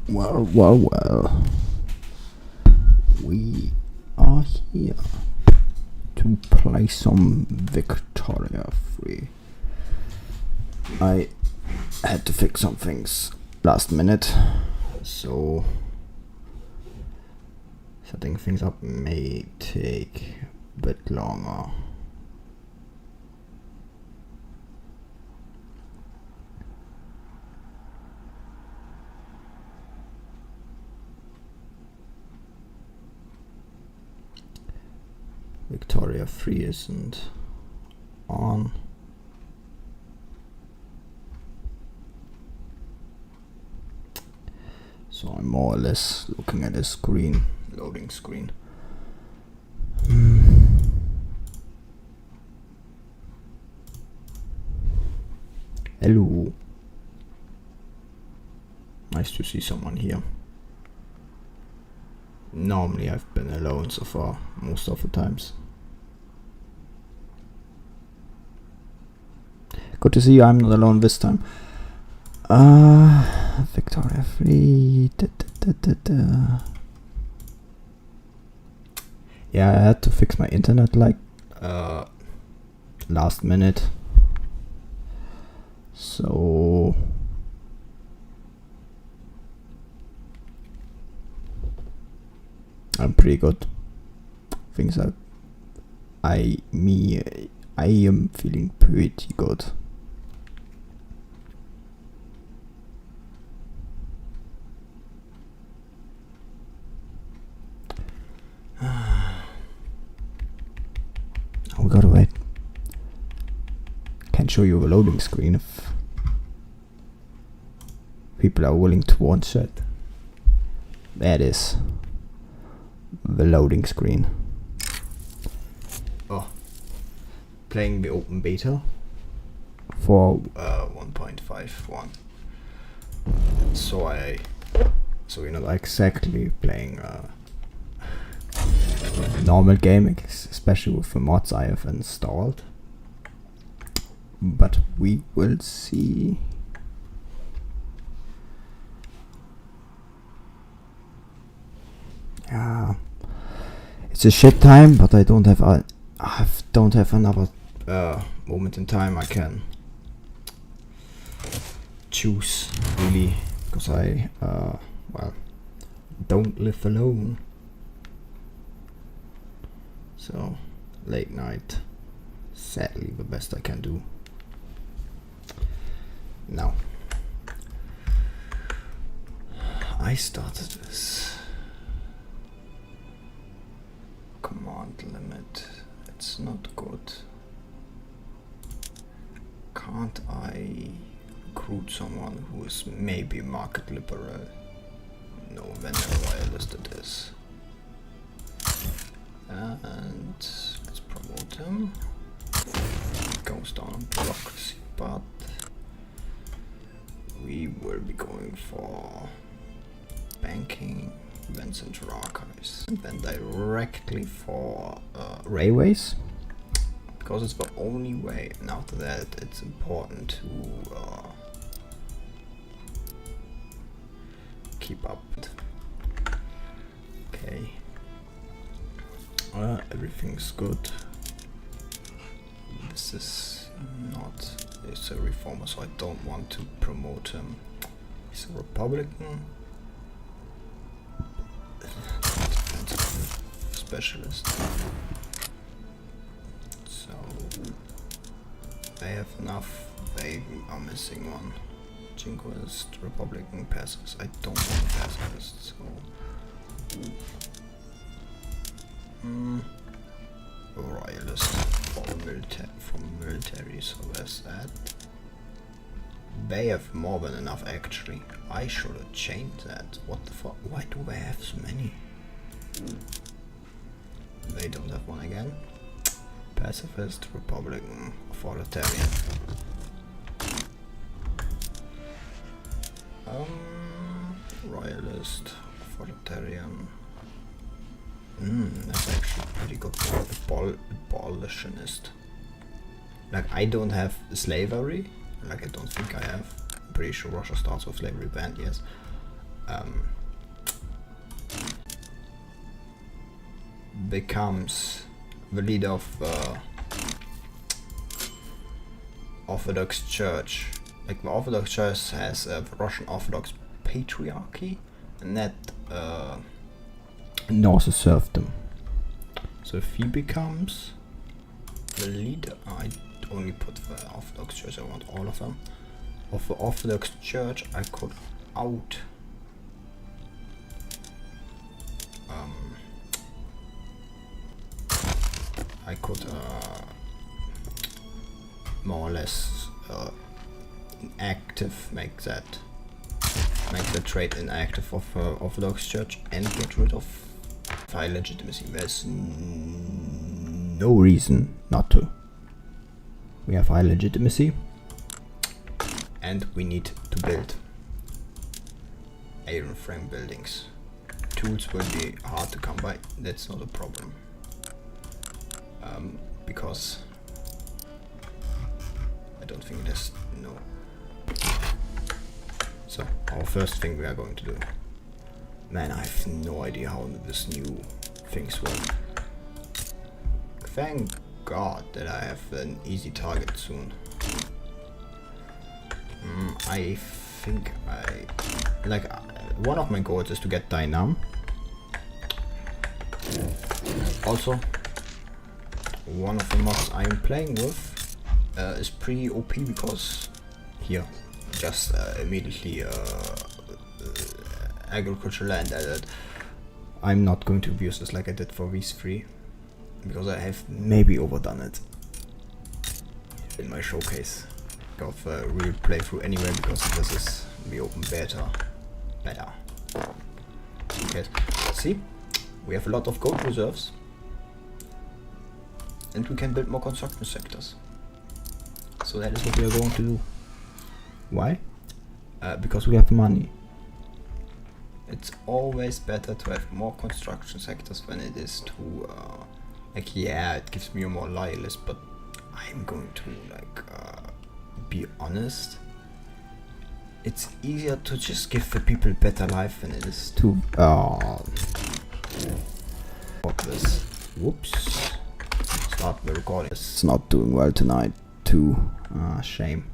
Well. We are here to play some Victoria 3. I had to fix some things last minute, so setting things up may take a bit longer. Victoria 3 isn't on. So I'm more or less looking at a screen, loading screen. Hello. Nice to see someone here. Normally I've been alone so far, most of the times. Good to see you, I'm not alone this time. Victoria 3. Yeah, I had to fix my internet last minute. So I'm pretty good. Things are I am feeling pretty good. We gotta wait. Can't show you a loading screen if people are willing to watch it. That is the loading screen. Oh, playing the open beta for 1.51. So we're not exactly playing normal gaming, especially with the mods I have installed. But we will see. Yeah, it's a shit time, but I don't have another moment in time I can choose really, because I don't live alone. So late night, sadly the best I can do. Now I started this command limit. It's not good. Can't I recruit someone who is maybe market liberal? No, vendor royalist it is. And let's promote him. He goes down on bureaucracy, but we will be going for banking, event center archives, and then directly for railways, because it's the only way. And after that, it's important to keep up. Okay. Everything's good. This is not. He's a reformer, so I don't want to promote him. He's a Republican. Defensive specialist. So they have enough. They are missing one. Jingoist, Republican, pacifist. I don't want pacifists, so. Royalist from military, so there's that. They have more than enough actually. I should have changed that. What the fuck? Why do they have so many? They don't have one again. Pacifist, Republican, authoritarian. Royalist, authoritarian. That's actually pretty good. Abolitionist. Like, I don't have slavery. Like, I don't think I have. I'm pretty sure Russia starts with slavery banned, yes. becomes the leader of the Orthodox Church. Like the Orthodox Church has the Russian Orthodox Patriarchy, and that North is serfdom. So if he becomes the leader, I only put the Orthodox Church, I want all of them. Of the Orthodox Church, I could out I could more or less inactive, make the trade inactive of Orthodox Church and get rid of high legitimacy. There's no reason not to. We have high legitimacy and we need to build iron frame buildings. Tools will be hard to come by, that's not a problem. Because I don't think there's no. So our first thing we are going to do. Man, I have no idea how this new things work. Thank God that I have an easy target soon. I think one of my goals is to get Dynam. Also, one of the mods I'm playing with is pretty OP because here, just immediately agricultural land added. I'm not going to abuse this like I did for these three because I have maybe overdone it in my showcase of real playthrough anyway, because this is the open beta. Okay, see, we have a lot of gold reserves and we can build more construction sectors. So that is what we are going to do. Why? Because we have money. It's always better to have more construction sectors than it is to yeah, it gives me a more loyalist, but I'm going to be honest. It's easier to just give the people a better life than it is to fuck this. Whoops. Start the recording. It's not doing well tonight too. Shame.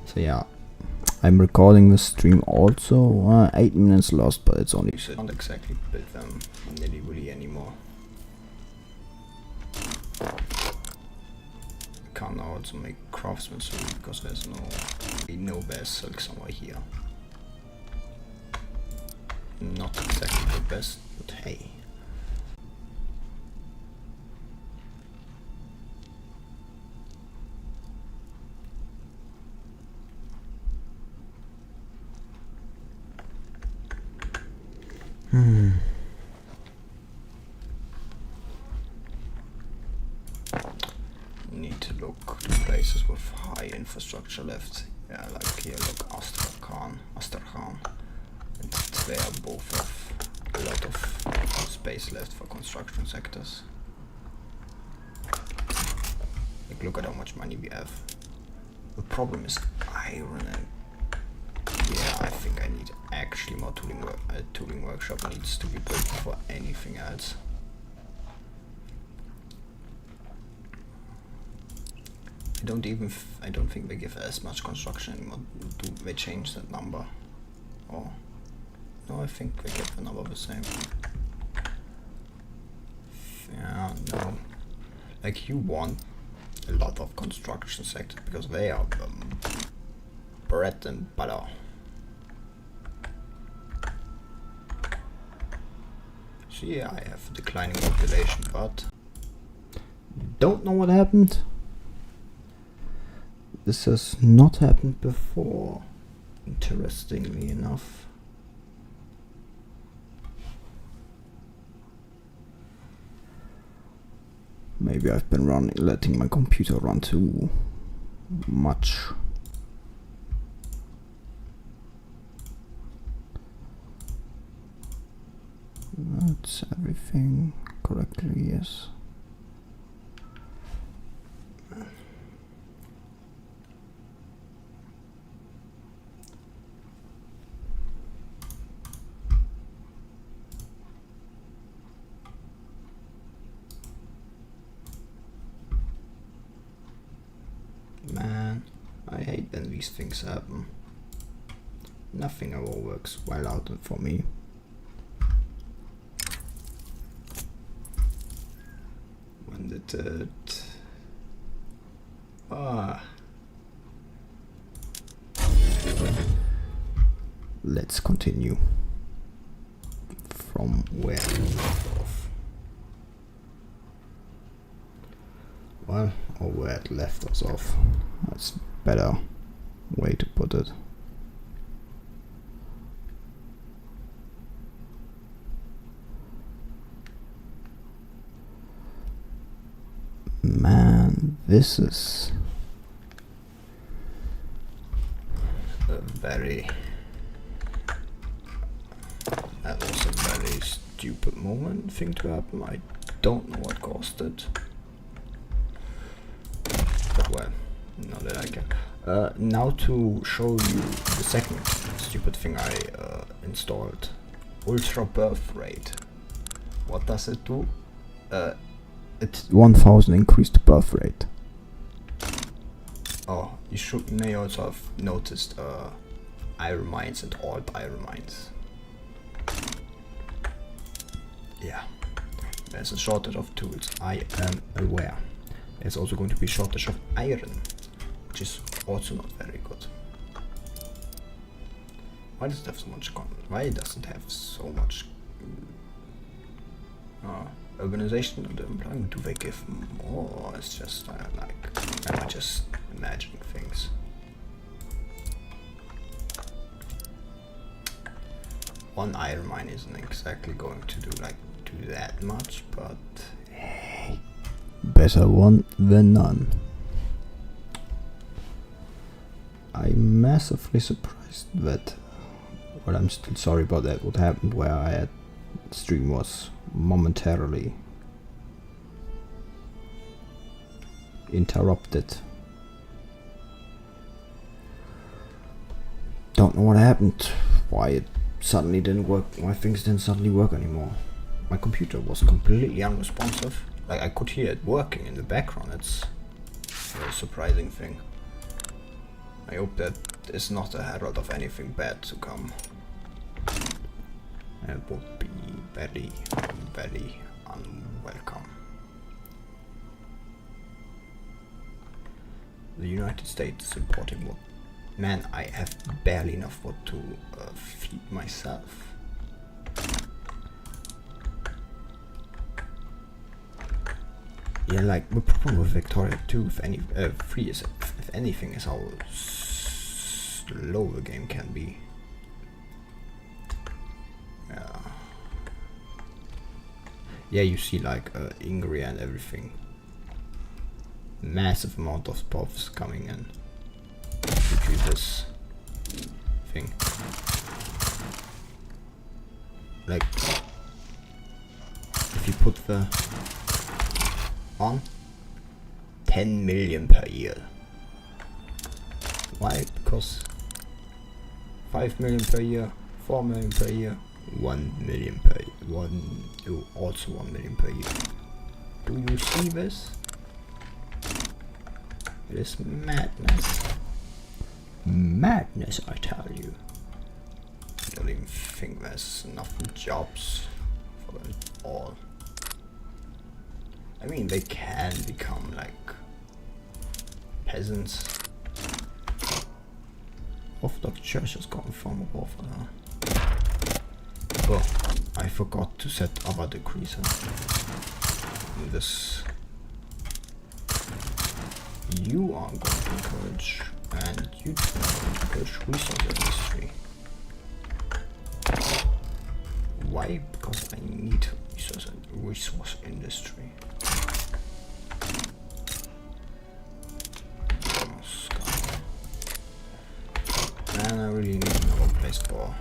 So yeah, I'm recording the stream also. 8 minutes lost, but it's only. You can't exactly build them nilly-willy anymore. Can't now also make craftsmen soon because there's no best silk somewhere here. Not exactly the best, but hey. Need to look to places with high infrastructure left. Yeah, like here, look, Astrakhan. And they are both have a lot of space left for construction sectors. Like, look at how much money we have. The problem is iron and yeah, I think I need actually more tooling tooling workshop needs to be built for anything else. I don't think they give as much construction anymore. Do they change that number? Or no, I think they kept the number the same. Yeah, no. Like, you want a lot of construction sectors because they are bread and butter. So yeah, I have declining population, but don't know what happened. This has not happened before, interestingly enough. Maybe I've been letting my computer run too much. That's everything correctly, yes. these things happen. Nothing ever works well out for me. When did it... Let's continue from where we left off. Well, or where it left us off. That's a better way to put it. Man, this is a very... That was a very stupid thing to happen. I don't know what caused it. But well, now that I can. Now to show you the second stupid thing I installed. Ultra birth rate. What does it do? It's 1000 increased birth rate. Oh, you may also have noticed iron mines and alt iron mines. Yeah, there's a shortage of tools, I am aware. There's also going to be a shortage of iron, which is also not very good. Why does it have so much Why doesn't it have so much urbanization and employment? Do they give more? It's just like, am I just imagining things? One iron mine isn't exactly going to do that much, but hey, better one than none. I'm massively surprised that, well, I'm still sorry about that, what happened where I had stream was momentarily interrupted. Don't know what happened, why it suddenly didn't work, why things didn't suddenly work anymore. My computer was completely unresponsive. Like, I could hear it working in the background. It's a very surprising thing. I hope that is not a herald of anything bad to come. It would be very, very unwelcome. The United States is importing what? Man, I have barely enough wood to feed myself. Yeah, like the problem with Victoria 2, if anything, is how slow the game can be. Yeah, you see like Ingria and everything. Massive amount of buffs coming in. To this thing. Like, if you put the on 10 million per year. Why? Because 5 million per year, 4 million per year, 1 million per year, also 1 million per year. Do you see this? It is madness. Madness, I tell you. I don't even think there's enough jobs for them all. I mean, they can become like peasants. Orthodox Church has gotten far more powerful now. Oh, I forgot to set other decrees in this. You are going to encourage, and you are going to encourage resource industry. Why? Because I need resource industry. And I really need another place for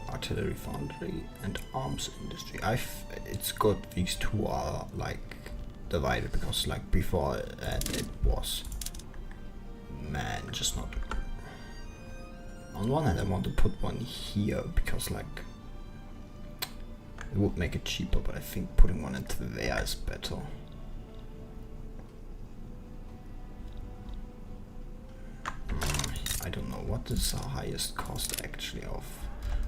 artillery foundry and arms industry. It's good these two are like divided, because like before it was, man, just not. On one hand I want to put one here because like it would make it cheaper, but I think putting one into there is better. I don't know what is our highest cost actually of.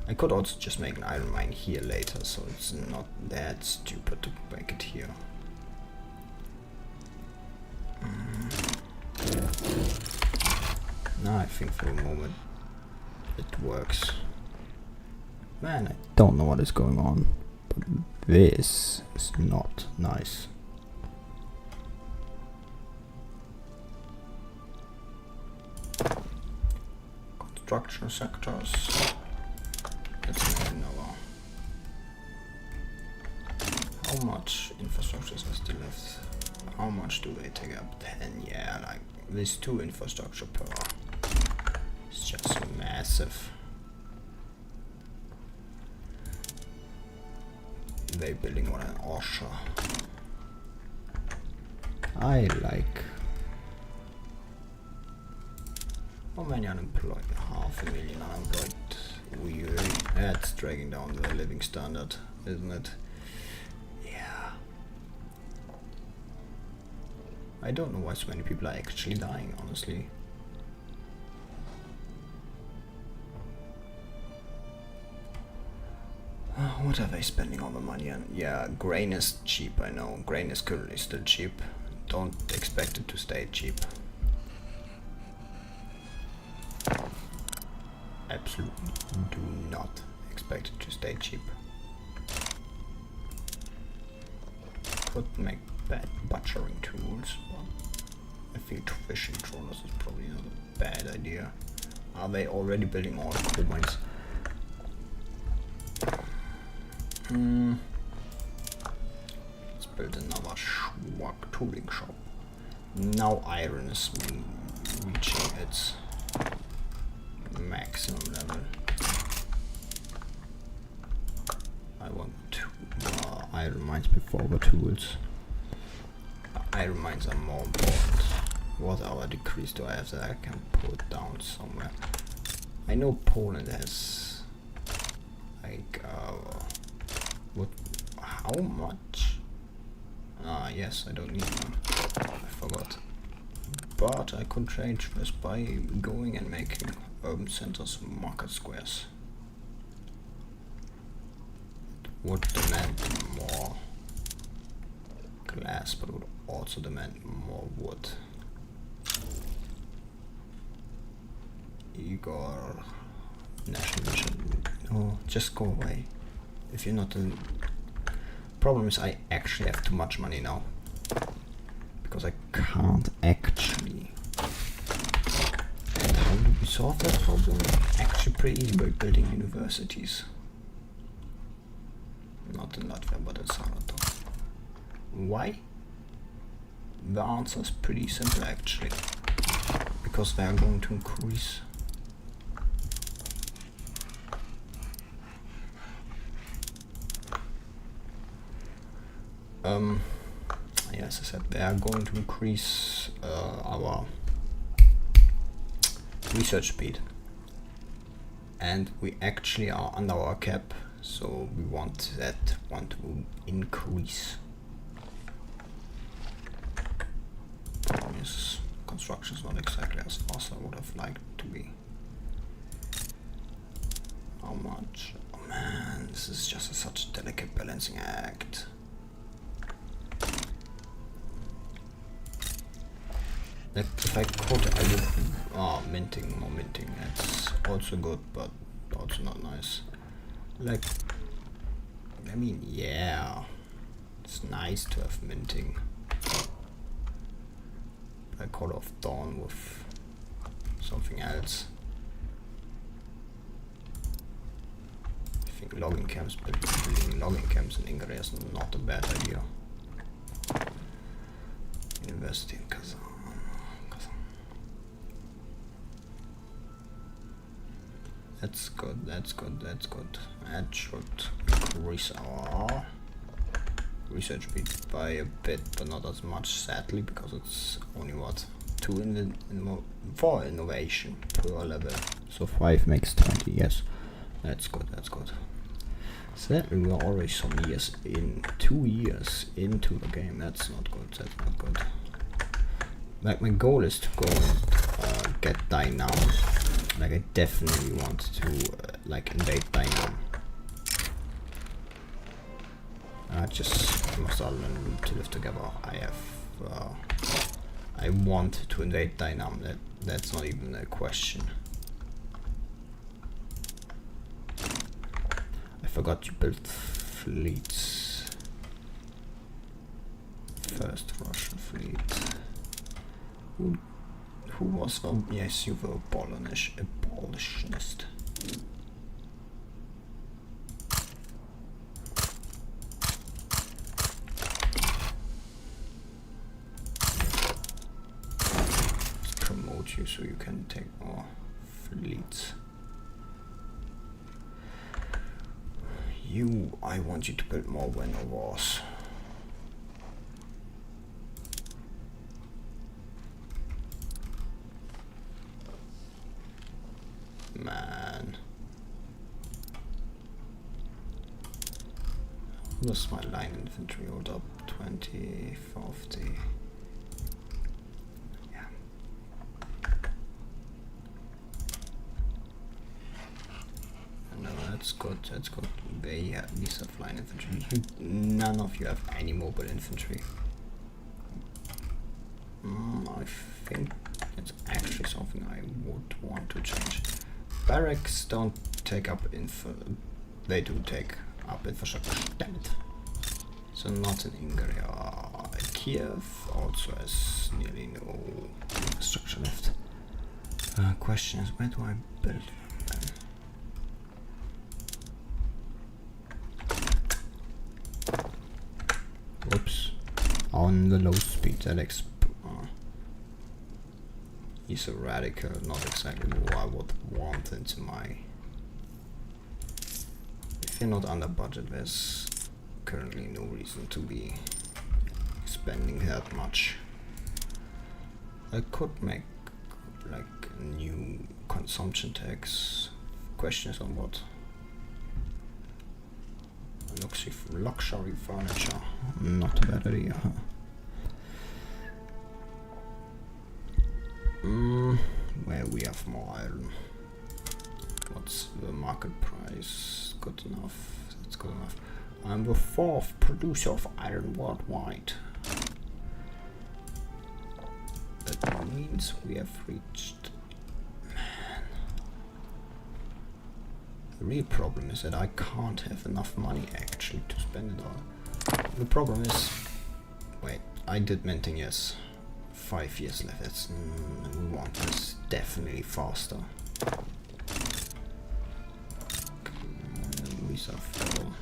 I could also just make an iron mine here later, so it's not that stupid to make it here. No, I think for the moment it works. Man, I don't know what is going on, but this is not nice. Construction sectors. Let's make another. How much infrastructure is still left? How much do they take up? 10, yeah, like these 2 infrastructure per. It's just massive. They building on an offshore. I like. How many unemployed? 500,000 unemployed. That's dragging down the living standard, isn't it? Yeah. I don't know why so many people are actually dying, honestly. What are they spending all the money on? Yeah, grain is cheap, I know. Grain is currently still cheap. Don't expect it to stay cheap. Absolutely do not expect it to stay cheap. Could make bad butchering tools, but I think fishing trawlers is probably not a bad idea. Are they already building all the coal mines? Let's build another schwack tooling shop. Now iron is reaching its maximum level. I want 2 more iron mines before the tools. Iron mines are more important. What other decrease do I have that I can put down somewhere? I know Poland has like what? How much? Ah, yes, I don't need them. I forgot. But I could change this by going and making urban centers market squares. Would demand more glass, but would also demand more wood. Igor, national mission. No, just go away. If you're not in. Problem is, I actually have too much money now. Because I can't actually. And how do we solve that problem? Actually, pretty easy by building universities. Not in Latvia, but in Serfdom. Why? The answer is pretty simple actually. Because they are going to increase. Yes, I said they are going to increase our research speed. And we actually are under our cap. So we want that one to increase. Yes, construction is not exactly as fast as I would have liked to be. How much? Oh man, this is just such a delicate balancing act. Like if I could, I would. Minting, more minting. That's also good, but also not nice. Like, I mean, yeah, it's nice to have minting. I call off dawn with something else. I think logging camps, building logging camps in Ingrid is not a bad idea. University in Kazan. That's good, that's good, that's good. That should increase our research speed by a bit, but not as much, sadly, because it's only what? 2 4 innovation per level. So 5 makes 20, yes. That's good, that's good. Sadly, we are already some years in, 2 years into the game. That's not good, that's not good. Like, my goal is to go get Dynam. Like I definitely want to like invade Dynam. I must all learn to live together. I want to invade Dynam. That's not even a question. I forgot to build fleets. First Russian fleet. Who was the? Yes, you were abolitionist. Let's promote you so you can take more fleets. I want you to build more winter wars. Man. What's my line infantry hold up? 20, 50. Yeah. No, that's good, that's good. These have line infantry. None of you have any mobile infantry. I think it's actually something I would want to change. Barracks don't take up they do take up infrastructure. Damn it. So not in Hungary. Kiev also has nearly no infrastructure left. Question is, where do I build them then? Whoops. On the low speed, that he's a radical, not exactly what I would want into my... If you're not under budget, there's currently no reason to be spending that much. I could make like a new consumption tax. Question is on what? Luxury furniture. Not a bad idea, huh? Where we have more iron. What's the market price? Good enough. That's good enough. I'm the 4th producer of iron worldwide. That means we have reached... Man. The real problem is that I can't have enough money actually to spend it all. The problem is... Wait, I did minting, yes. 5 years left. That's we want this definitely faster. Reserve fuel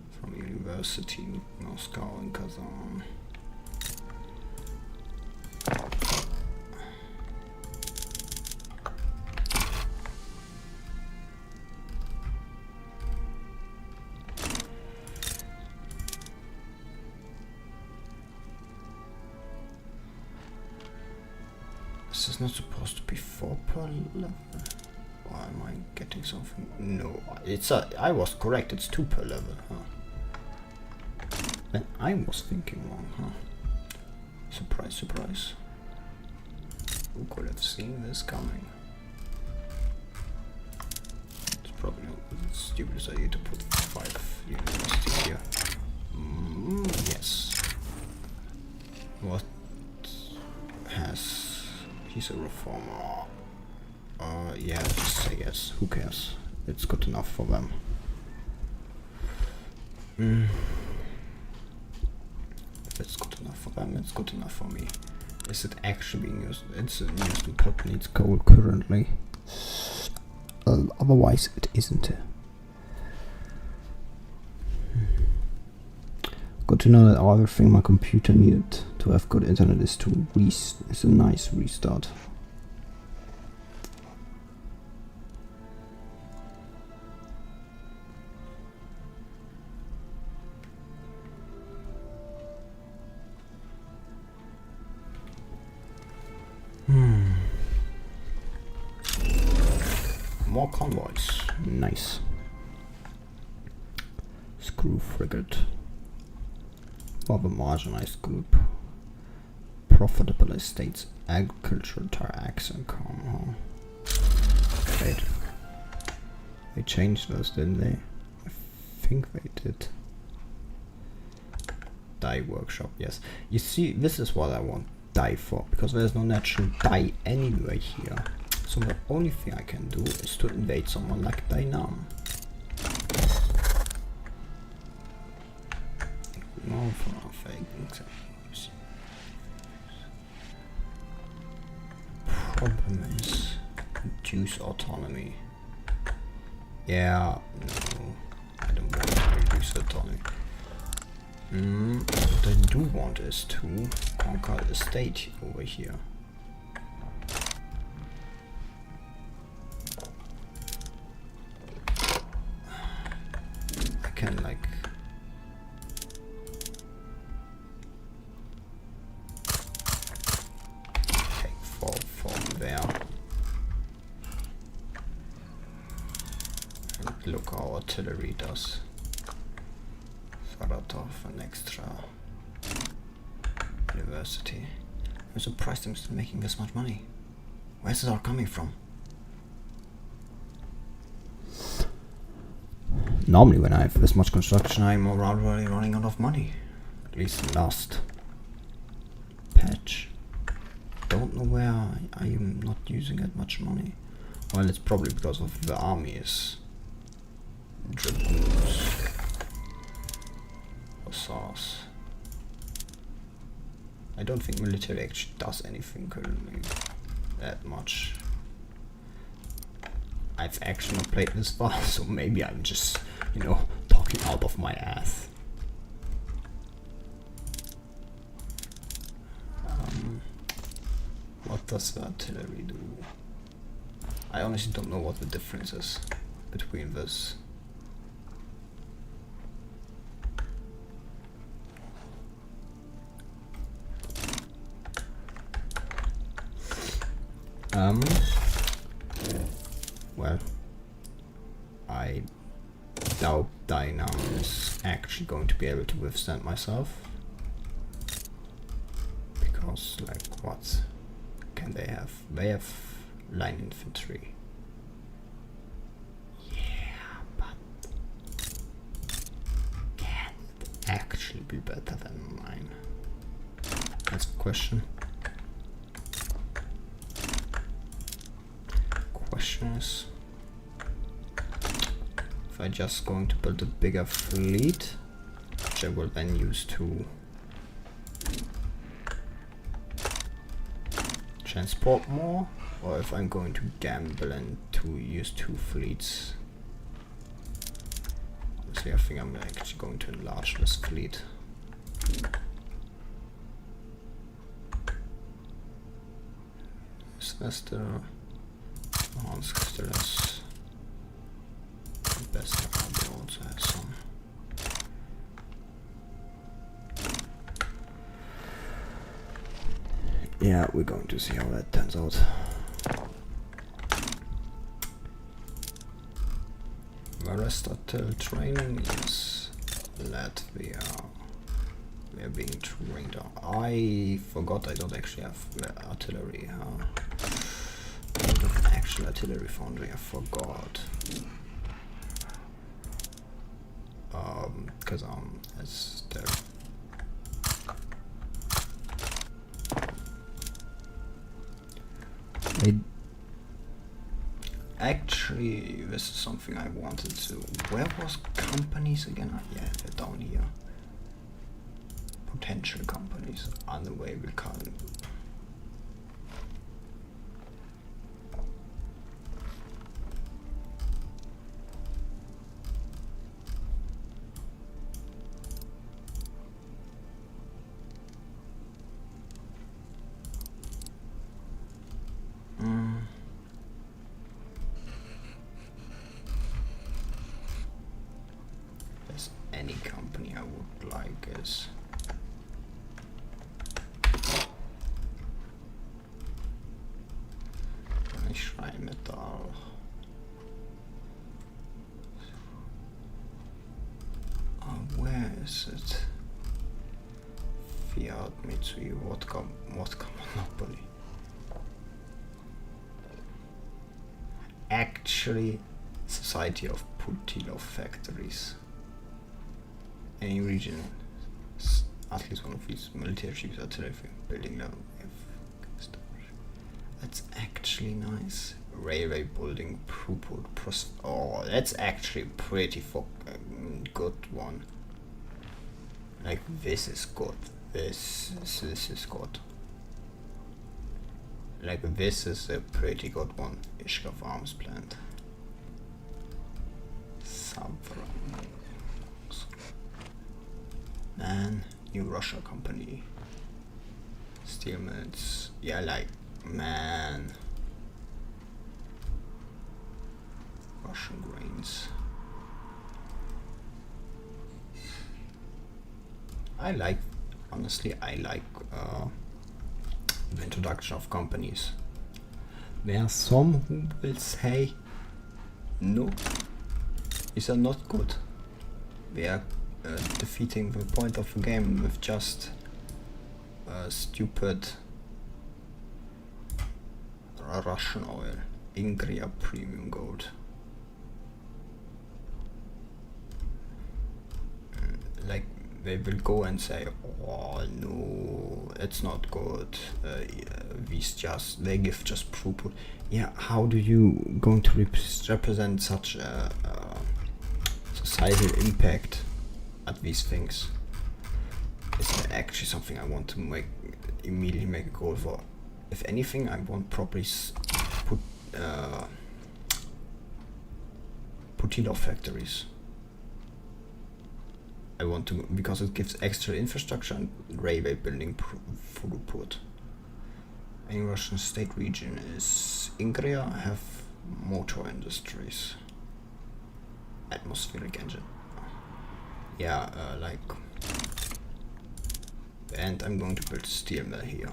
from University Moscow and Kazan. This is not supposed to be 4 per level. Why am I getting something? No, I was correct, it's 2 per level, huh? And I was thinking wrong, huh? Surprise, surprise. Who could have seen this coming? It's probably not the stupidest idea to put 5 universities here. Yes. What has... He's a reformer. Yeah, just say yes. Who cares? It's good enough for them. If it's good enough for them, it's good enough for me. Is it actually being used? It's used to put needs coal currently. Otherwise, it isn't. Good to know that everything my computer needed to have good internet is a nice restart. More convoys. Nice. Screw frigate. Of a marginalized group. profitable estates, agricultural tax income, huh? Wait. They changed those, didn't they? I think they did. Dye workshop, yes. You see, this is what I want dye for, because there's no natural dye anyway here. So the only thing I can do is to invade someone like Dynam. No, for fake. Problem is reduce autonomy. Yeah, no, I don't want to reduce autonomy. What I do want is to conquer the state over here. I can like take fall from there. And look how artillery does. Saratov, an extra university. I'm surprised I'm still making this much money. Where's it all coming from? Normally when I have this much construction I'm already running out of money. At least last patch. Don't know where I am not using that much money. Well, it's probably because of the armies. Dragoons. Sauce. I don't think military actually does anything currently that much. I've actually not played this far, so maybe I'm just, you know, talking out of my ass. What does the artillery do? I honestly don't know what the difference is between this. Well, I doubt Dynam is actually going to be able to withstand myself. Because, like, what can they have? They have line infantry. Yeah, but can it actually be better than mine? That's the question. Question is, if I just going to build a bigger fleet, which I will then use to transport more, or if I'm going to gamble and to use 2 fleets. Honestly, I think I'm actually going to enlarge this fleet. Is this the still has the best they also has some. Yeah, we're going to see how that turns out. The rest are still training. Yes, Latvia. We are being trained. I forgot I don't actually have artillery. Actual artillery foundry, I forgot. Because it's there. Actually, this is something I wanted to. Where was companies again? Yeah, they're down here. Potential companies on the way we can. Any company I would like is Metall. Where is it? Fiat, Mitsui, vodka monopoly. Actually, Society of Putilov Factories. Any region, at least one of these military ships, artillery, building level. That's actually nice. Railway building throughput. Oh, that's actually a pretty good one. Like, this is good. This is good. Like, this is a pretty good one. Ishkov Arms Plant. Serfdom. Man, New Russia Company. Steel mills. Yeah, like, man. Russian grains. Honestly, I like the introduction of companies. There are some who will say, no, these are not good. They are defeating the point of the game with just stupid Russian oil. Ingria Premium Gold. Like, they will go and say, oh no, it's not good. They give just throughput. Yeah, how do you going to represent such a societal impact at these things? Is that actually something I want to immediately make a goal for? If anything, I want probably put Putilov factories. I want to, because it gives extra infrastructure and railway building throughput. Any Russian state region is Ingria, have motor industries. Atmospheric engine. Yeah, like. And I'm going to build a steel mill here.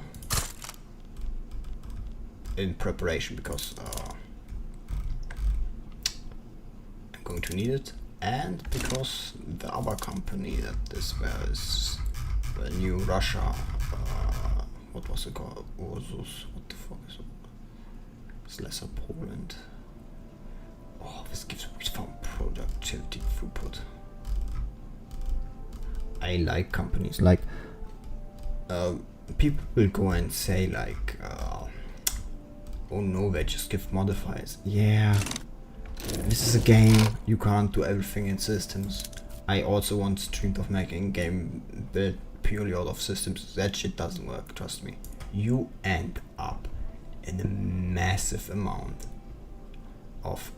In preparation, because I'm going to need it. And because the other company that is the New Russia, what was it called? Ursus, what the fuck is it? It's lesser Poland. Oh, this gives some productivity throughput. I like companies like people will go and say like, oh no, they just give modifiers. Yeah. This is a game, you can't do everything in systems. I also once dreamed of making a game built purely out of systems. That shit doesn't work, trust me. You end up in a massive amount of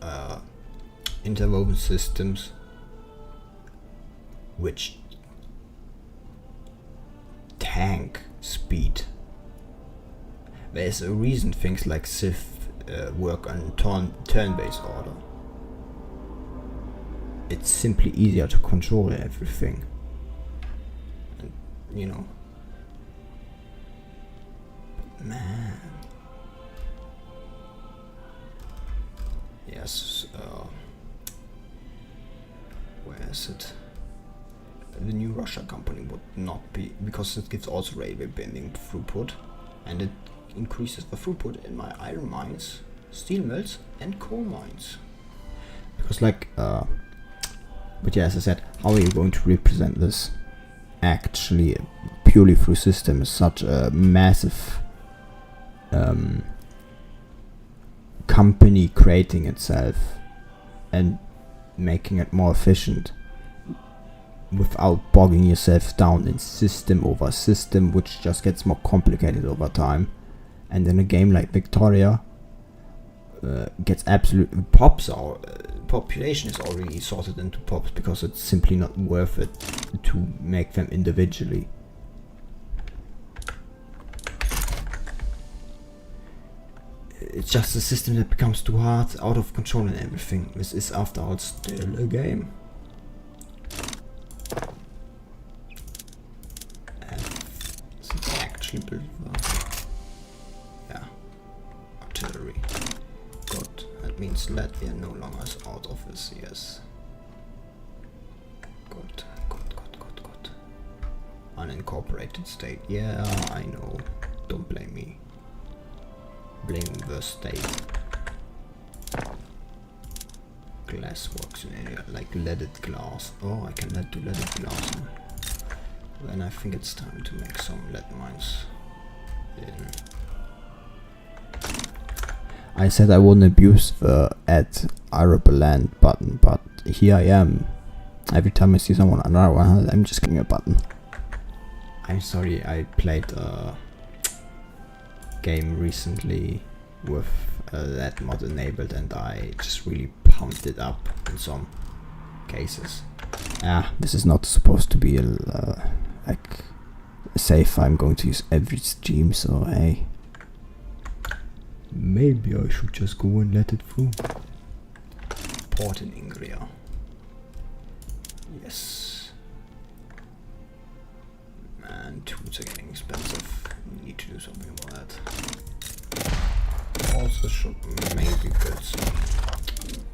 interwoven systems which tank speed. There's a reason things like Civ work on turn-based order. It's simply easier to control everything, and, you know. But man, yes. Where is it? The New Russia company would not be, because it gives also railway building throughput, and it increases the throughput in my iron mines, steel mills, and coal mines. Because like. But yeah, as I said, how are you going to represent this actually purely through systems? Such a massive company creating itself and making it more efficient without bogging yourself down in system over system, which just gets more complicated over time. And in a game like Victoria, gets absolutely pops out. Population is already sorted into pops because it's simply not worth it to make them individually. It's just a system that becomes too hard, out of control and everything. This is after all still a game. And it's actually built artillery. Good. That means Latvia no longer is out of this, yes. Good. unincorporated state. Yeah, I know. Don't blame me. Blame the state. Glass works in area, like leaded glass. Oh, I can do leaded glass. Then I think it's time to make some lead mines. I said I wouldn't abuse the add arable land button, but here I am. Every time I see someone another one, I'm just clicking a button. I'm sorry, I played a game recently with that mod enabled and I just really pumped it up in some cases. This is not supposed to be like a safe I'm going to use every stream, so hey. Maybe I should just go and let it through. Port in Ingria. Yes. Man, tools are getting expensive. We need to do something about that. Also should maybe build some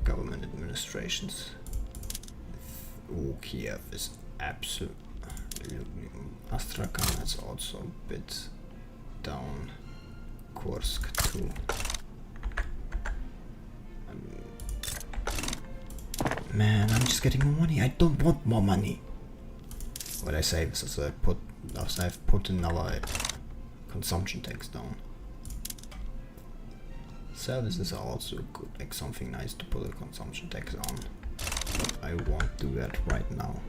government administrations. Oh, Kiev is absolute. Astrakhan is also a bit down. Kursk too. Man, I'm just getting more money. I don't want more money. What I say is as I've put another consumption tax down. Services are also good, like something nice to put a consumption tax on. But I won't do that right now.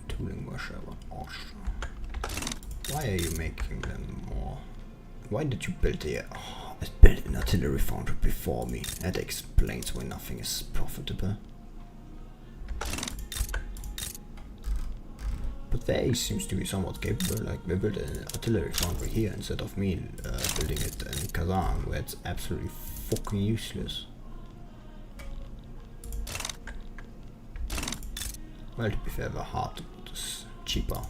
Tooling Russia and Austria. Why are you making them more? Why did you build here? Oh, I built an artillery foundry before me. That explains why nothing is profitable. But they seems to be somewhat capable. Like they built an artillery foundry here instead of me building it in Kazan, where it's absolutely fucking useless. Well, to be fair, the hard to put is cheaper.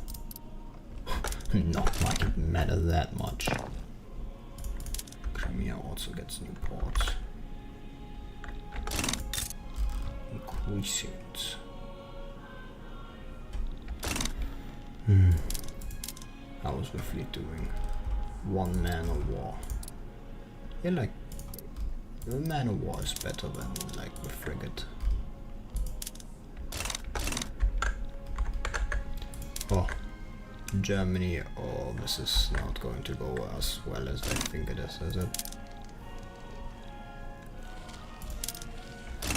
Not like it matters that much. Crimea also gets new ports. Increasing it. How's the fleet doing? One man of war. Yeah, like the man of war is better than like the frigate. Oh. Germany, oh, this is not going to go as well as I think it is it?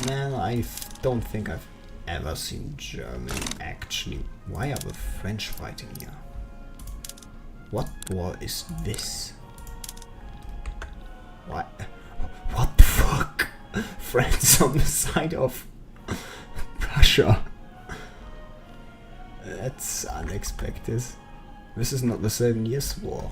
Man, I don't think I've ever seen Germany actually. Why are the French fighting here? What war is this? What the fuck? France on the side of Russia. That's unexpected. This is not the 7 Years' War.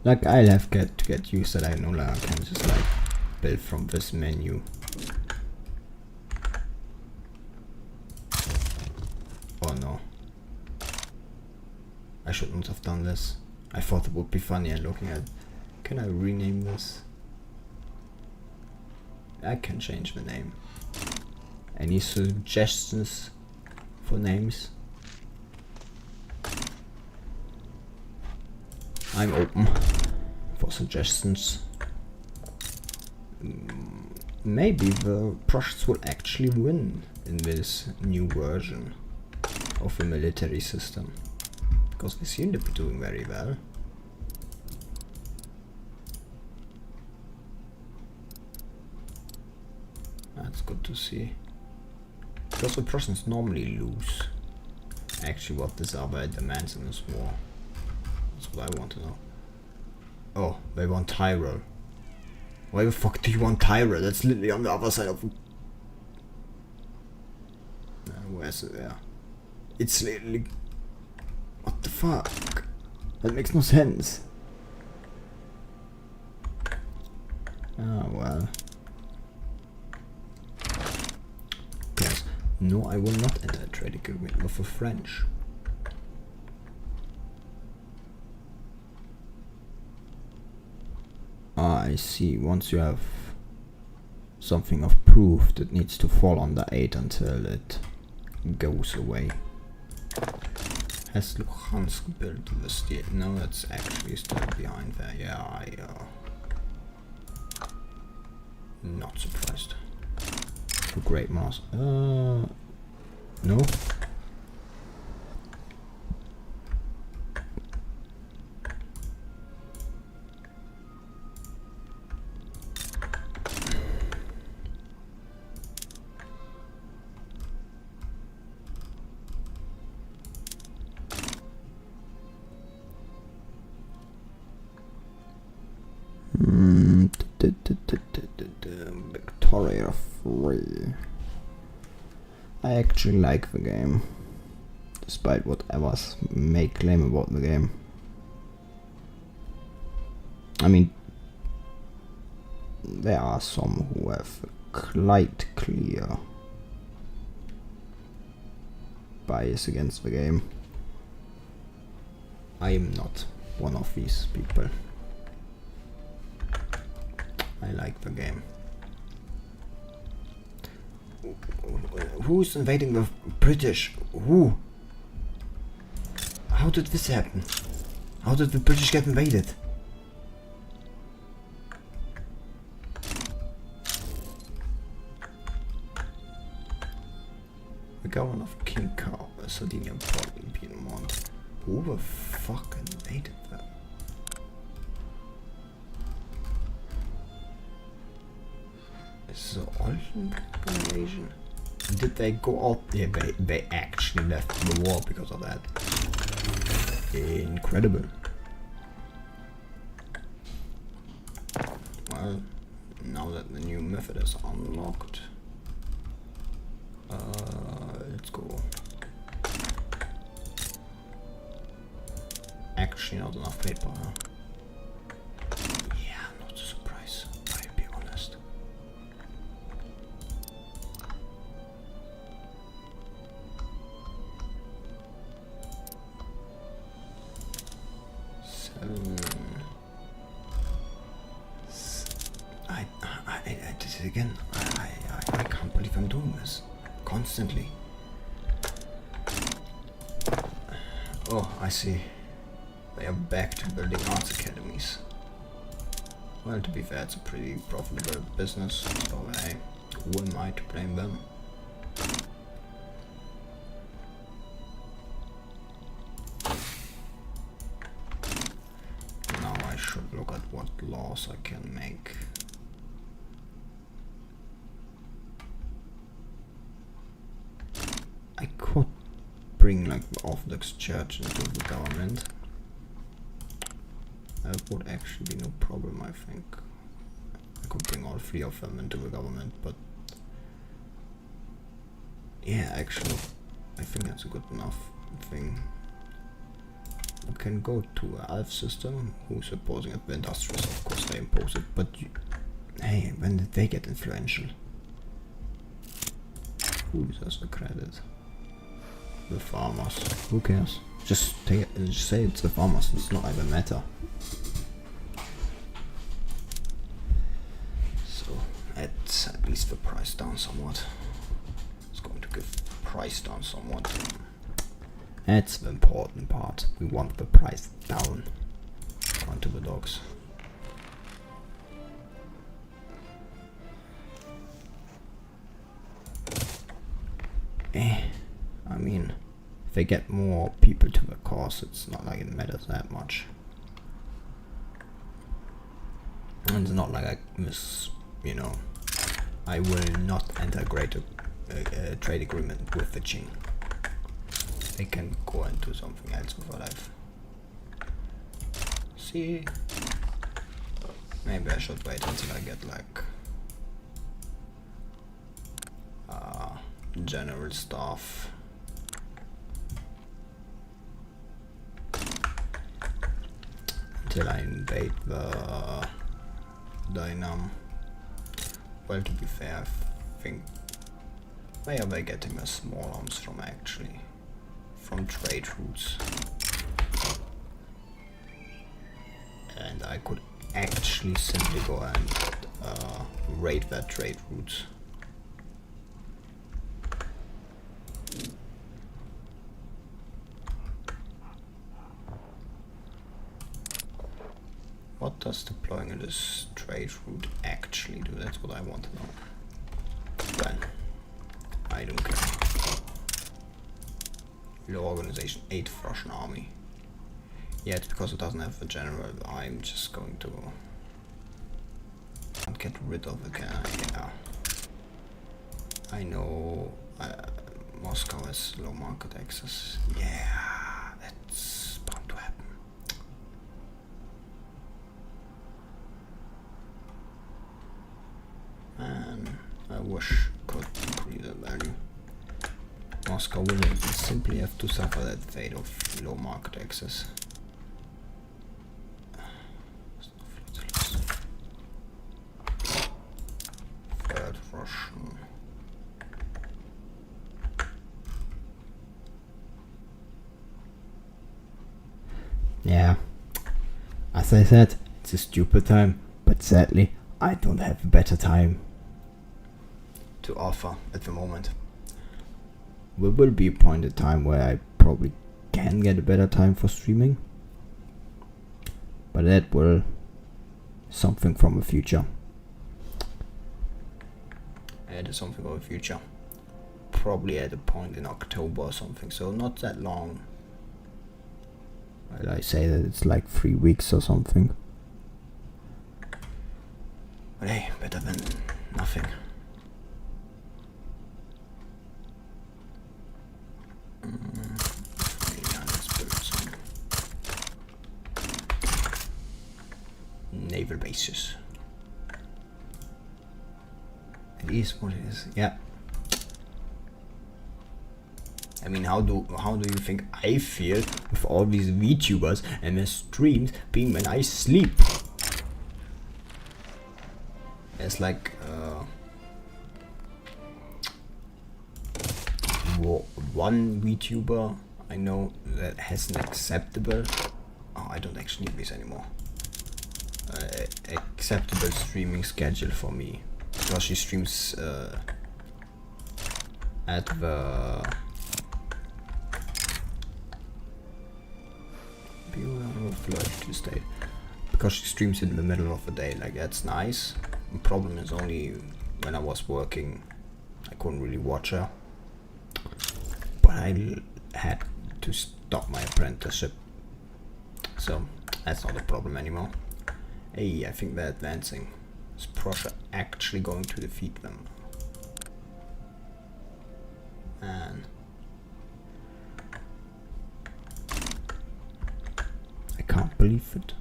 Like I'll have to get used that I no longer can just like build from this menu. Oh no. I should not have done this. I thought it would be funny and looking at. Can I rename this? I can change the name. Any suggestions for names? I'm open for suggestions. Maybe the Prussians will actually win in this new version of the military system, because they seem to be doing very well. That's good to see. Because the Prussians normally lose. Actually, what this other demands in this war. That's what I want to know. Oh, they want Tyrol. Why the fuck do you want Tyrol? That's literally on the other side of... where's it there? It's literally... What the fuck? That makes no sense. Ah, well. Yes. No, I will not enter a trade agreement with the French. Ah, I see. Once you have something of proof that needs to fall under 8 until it goes away. Has Luhansk built the steel? No, that's actually still behind there. Yeah, not surprised. For Great Mars. No. Victoria 3. I actually like the game, despite what others may claim about the game. I mean, there are some who have quite clear bias against the game. I am not one of these people. I like the game. Who's invading the British? Who? How did this happen? How did the British get invaded? The governor of King Carl, Sardinia, Portland, Piedmont. Who the fuck invaded that? Is the Oldenburg invasion? Did they go out? Yeah, they actually left the war because of that. Incredible. Well, now that the new method is unlocked, let's go. Actually, not enough paper, huh? Yeah, not a surprise, I'll be honest. I did it again. I can't believe I'm doing this constantly. Oh, I see. They are back to building arts academies. Well, to be fair, it's a pretty profitable business, so hey, who am I to blame them? Now I should look at what laws I can make. I could bring like the Orthodox Church into the government. That would actually be no problem, I think. I could bring all 3 of them into the government, but yeah, actually, I think that's a good enough thing. We can go to a Alf system, who's opposing it. The industrials, of course, they impose it, but hey, when did they get influential? Who deserves the credit? The farmers. Who cares? Just take it and just say it's the farmers. It's not even matter. So let's at least the price down somewhat. It's going to give the price down somewhat. That's the important part. We want the price down. Onto the dogs. I mean, if they get more people to the cause, it's not like it matters that much. And it's not like I miss, you know, I will not enter a trade agreement with the Qing. They can go into something else with their life. See, maybe I should wait until I get like general staff. Until I invade the Dynam. Well, to be fair, I think where are they getting their small arms from actually? From trade routes. And I could actually simply go and raid their trade routes. What does deploying this trade route actually do? That's what I want to know. Well, I don't care. Low organization, 8th Russian army. Yeah, it's because it doesn't have a general. I'm just going to can't get rid of it. Yeah, I know. Moscow has low market access. Yeah, that's bound to happen. And I wish I could increase that value. Moscow will simply have to suffer that fate of low market access. Third Russian. Yeah, as I said, it's a stupid time, but sadly, I don't have a better time to offer at the moment. There will be a point in time where I probably can get a better time for streaming, but that will something from the future. That is something from the future. Probably at a point in October or something, so not that long. Well, I say that it's like 3 weeks or something. But hey, better than nothing. Let's build some naval bases. It is what it is. Yeah. I mean, how do you think I feel with all these VTubers and their streams being when I sleep? There's like one VTuber I know that has an acceptable. Oh, I don't actually need this anymore. Acceptable streaming schedule for me, because she streams at the state, because she streams in the middle of the day. Like, that's nice. The problem is only when I was working, I couldn't really watch her. But I had to stop my apprenticeship, so that's not a problem anymore. Hey, I think they're advancing. Is Prussia actually going to defeat them? And I can't believe it.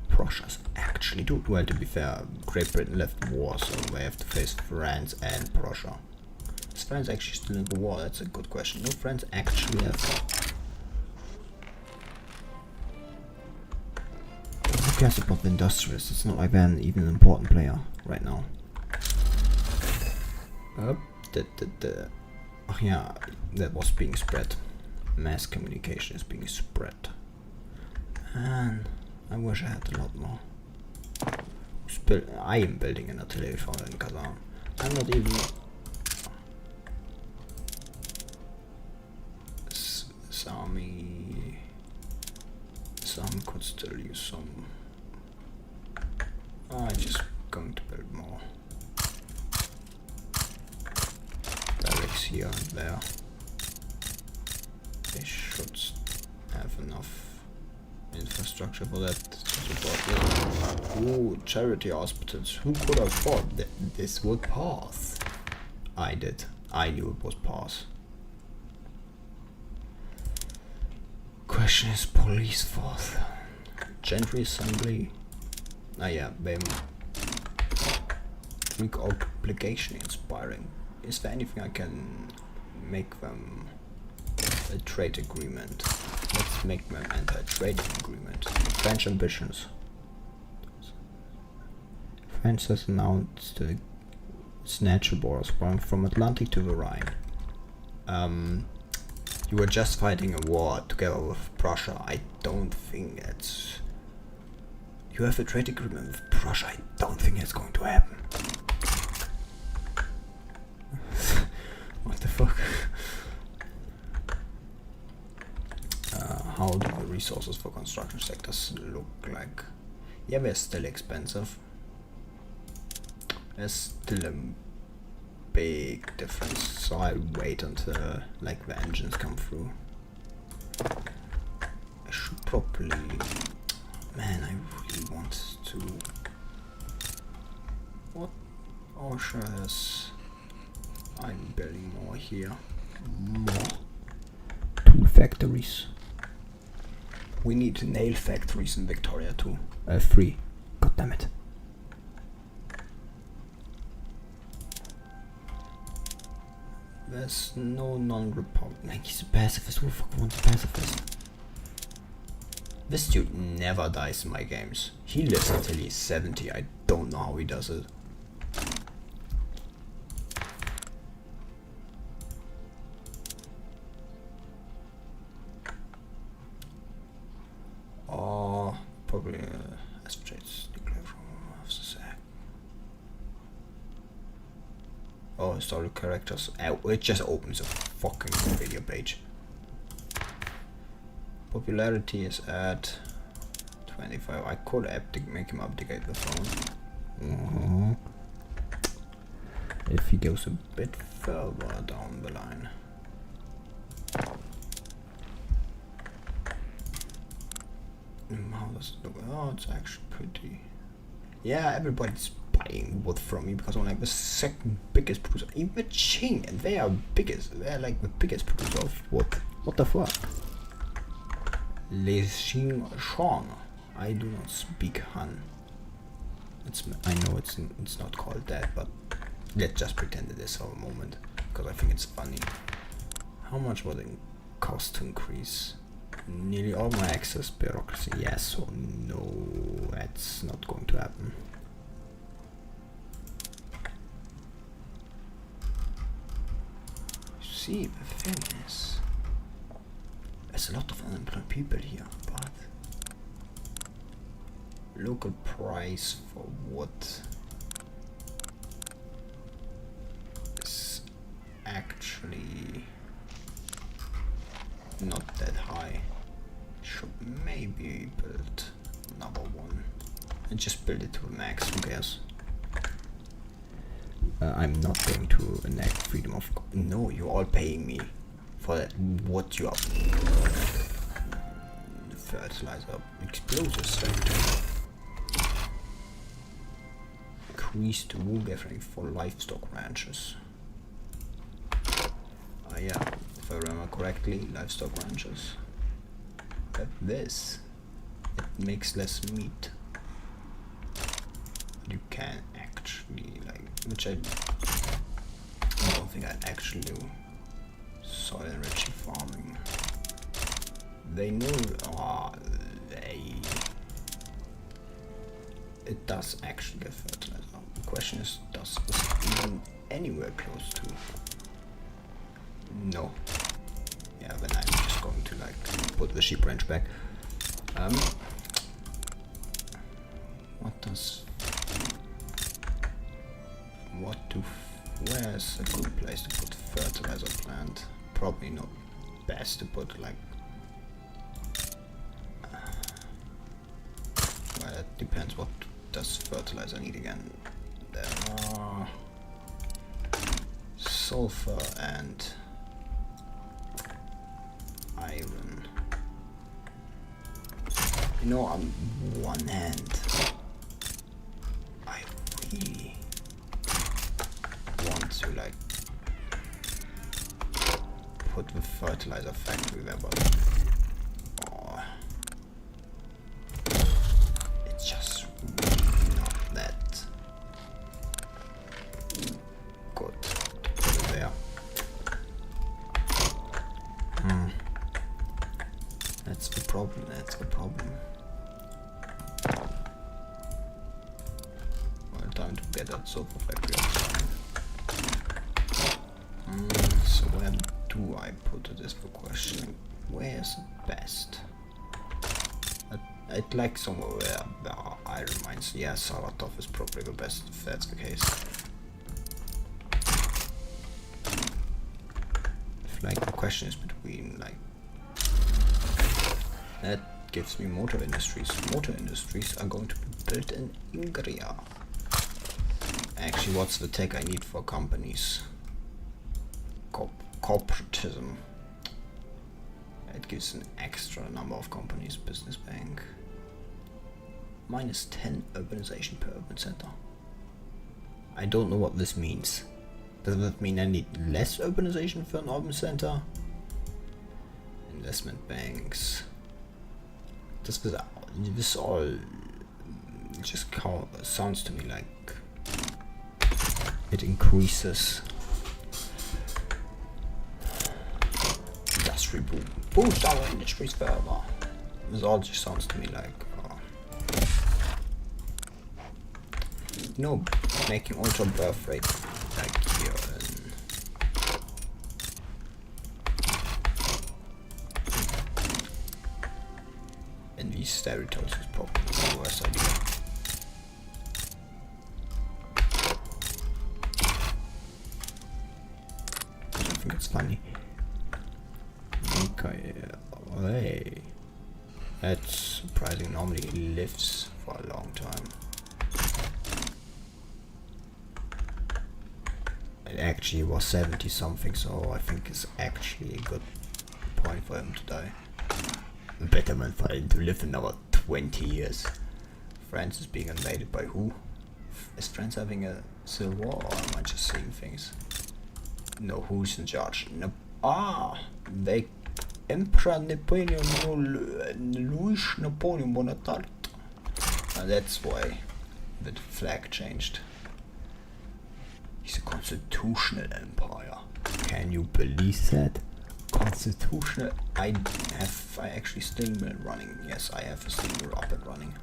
Prussia's actually do well. To be fair, Great Britain left the war, so they have to face France and Prussia. Is France actually still in the war? That's a good question. No, France actually have. Who cares about the industrialists? It's not like they're even an important player right now. Oh yeah, that was being spread. Mass communication is being spread. And I wish I had a lot more. I am building an artillery fort in Kazan. I'm not even. This army. Some could still use some. I'm just going to build more barracks here and there. They should have enough infrastructure for that to support it. Ooh, charity hospitals. Who could have thought that this would pass? I did. I knew it was pass. Question is police force. Gentry assembly. Ah yeah, them. Greek obligation inspiring. Is there anything I can make them a trade agreement? Let's make them anti-trading agreement. French ambitions. France has announced the natural borders running from Atlantic to the Rhine. You were just fighting a war together with Prussia. I don't think that's. You have a trade agreement with Prussia. I don't think it's going to happen. how do the resources for construction sectors look like? Yeah, they're still expensive. There's still a big difference, so I'll wait until like the engines come through. I should probably... Man, I really want to... What? Oh, sure, I'm building more here. More. 2 factories. We need nail factories in Victoria too. 3. God damn it. There's no non-republic. Like, he's a pacifist. Who the fuck wants a pacifist? This dude never dies in my games. He lives until he's 70. I don't know how he does it. Oh, probably SJ's declared from oh, historical characters. It just opens a fucking video page. Popularity is at 25. I could make him abdicate the throne. If he goes a bit further down the line. How does it look? Oh, it's actually pretty. Yeah, everybody's buying wood from me because I'm like the second biggest producer. Even Ching, and they are biggest. They're like the biggest producer of wood. What the fuck? Les Xing Shang. I do not speak Han. I know it's not called that, but let's just pretend it is for a moment because I think it's funny. How much would it cost to increase? Nearly all my access bureaucracy. Yes or no? That's not going to happen. See, the thing is, there's a lot of unemployed people here, but local price for what is actually not that high. Should maybe build another one and just build it to the max. Who cares? I'm not going to enact freedom of... No, you're all paying me for that. What you are... Fertilizer, explosives factory. Increased wool gathering for livestock ranches. Yeah, if I remember correctly, livestock ranches. But this, it makes less meat. You can actually, like, which I don't think I'd actually do. Soil enriching farming. They know, it does actually get fertilizer. The question is, does this even anywhere close to? No. Yeah, then I'm just going to like put the sheep range back. Where's a good place to put fertilizer plant? Probably not best to put like. Well, it depends. What does fertilizer need again? There are sulfur and iron. You know, on one hand, I really want to like put the fertilizer factory there, but it's just really not that good to put it there. That's the problem. Well, time to get that sulfur factory up. So where do I put it is the question. Where's best? I'd like somewhere where there are iron mines. Yeah, Saratov is probably the best if that's the case. If like the question is between like That gives me motor industries. Motor industries are going to be built in Ingria. Actually, what's the tech I need for companies? Corporatism. It gives an extra number of companies. Business bank. -10 urbanization per urban center. I don't know what this means. Does that mean I need less urbanization for an urban center? Investment banks. This all just sounds to me like it increases. Industry boom. Boost our industries further. This all just sounds to me like making ultra birth rate like here in these territories is probably the worst idea. I think it's funny. Okay, hey, that's surprising. Normally it lives for a long time. It actually was 70 something, so I think it's actually a good point for him to die. Better than for him to live another 20 years. France is being invaded by who? Is France having a civil war, or am I just seeing things? No, who's in charge? No. They Emperor Louis Napoleon Bonaparte. That's why the flag changed. He's a constitutional empire. Can you believe that? Constitutional. I actually steam mill running. Yes, I have a steam mill up and running.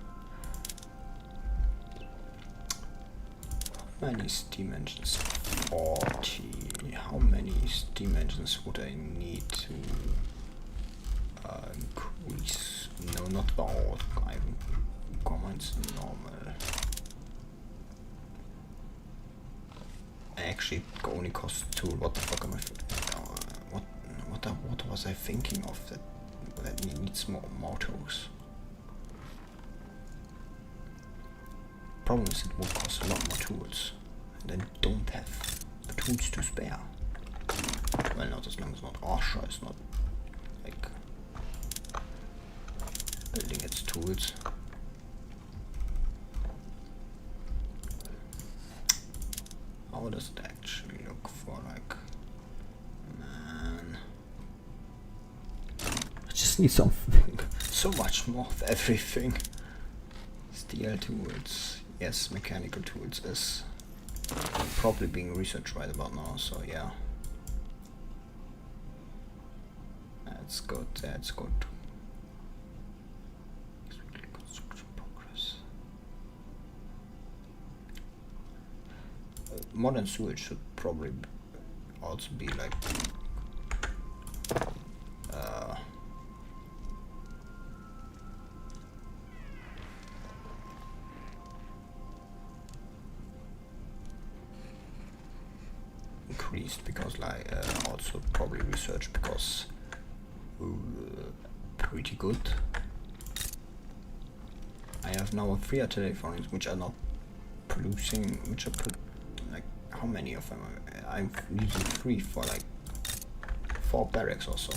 How many steam engines? 40. How many steam engines would I need to increase? No, not all. Comments normal. Actually, it only costs 2. What the fuck am I? What was I thinking of? That needs more motors. Problem is, it will cost a lot more tools, and I don't have the tools to spare. Well, not as long as not Arsha is not like building its tools. How does it actually look for like? Man, I just need something. So much more of everything. Steel tools, yes, mechanical tools is probably being researched right about now, so yeah. That's good, that's good. Construction progress. Modern sewage should probably also be like increased, because like also probably research, because pretty good. I have now 3 artillery foundries which are not producing, which are like, how many of them? I'm using 3 for like 4 barracks or so.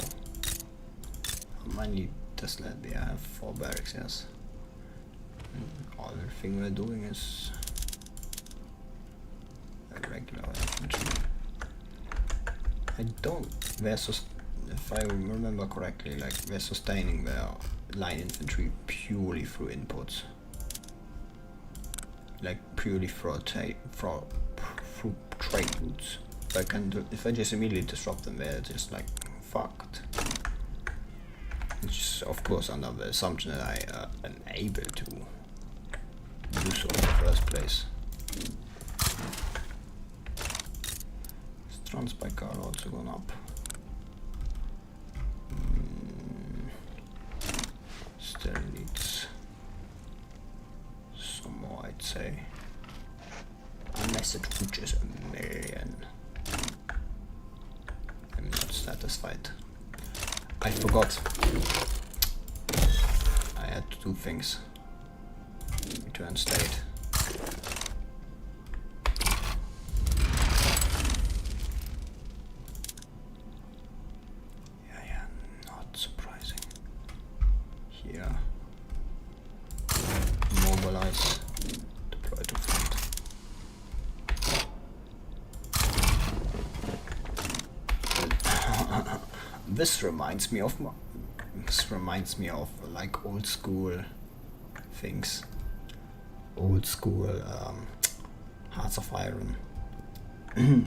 How many does that be? I have 4 barracks, yes. And all the thing we're doing is a regular infantry. I don't, if I remember correctly, like they're sustaining their line infantry purely through inputs. Like purely through trade routes. If I just immediately disrupt them, they're just like fucked. It's just, of course, under the assumption that I am able to do so in the first place. Transbike are also gone up. Still needs some more, I'd say. Unless it reaches 1 million. I'm not satisfied. I forgot. had to do things. Return state. Yeah, not surprising. Here. Mobilize. Deploy to front. This reminds me of like old school things. Old school Hearts of Iron.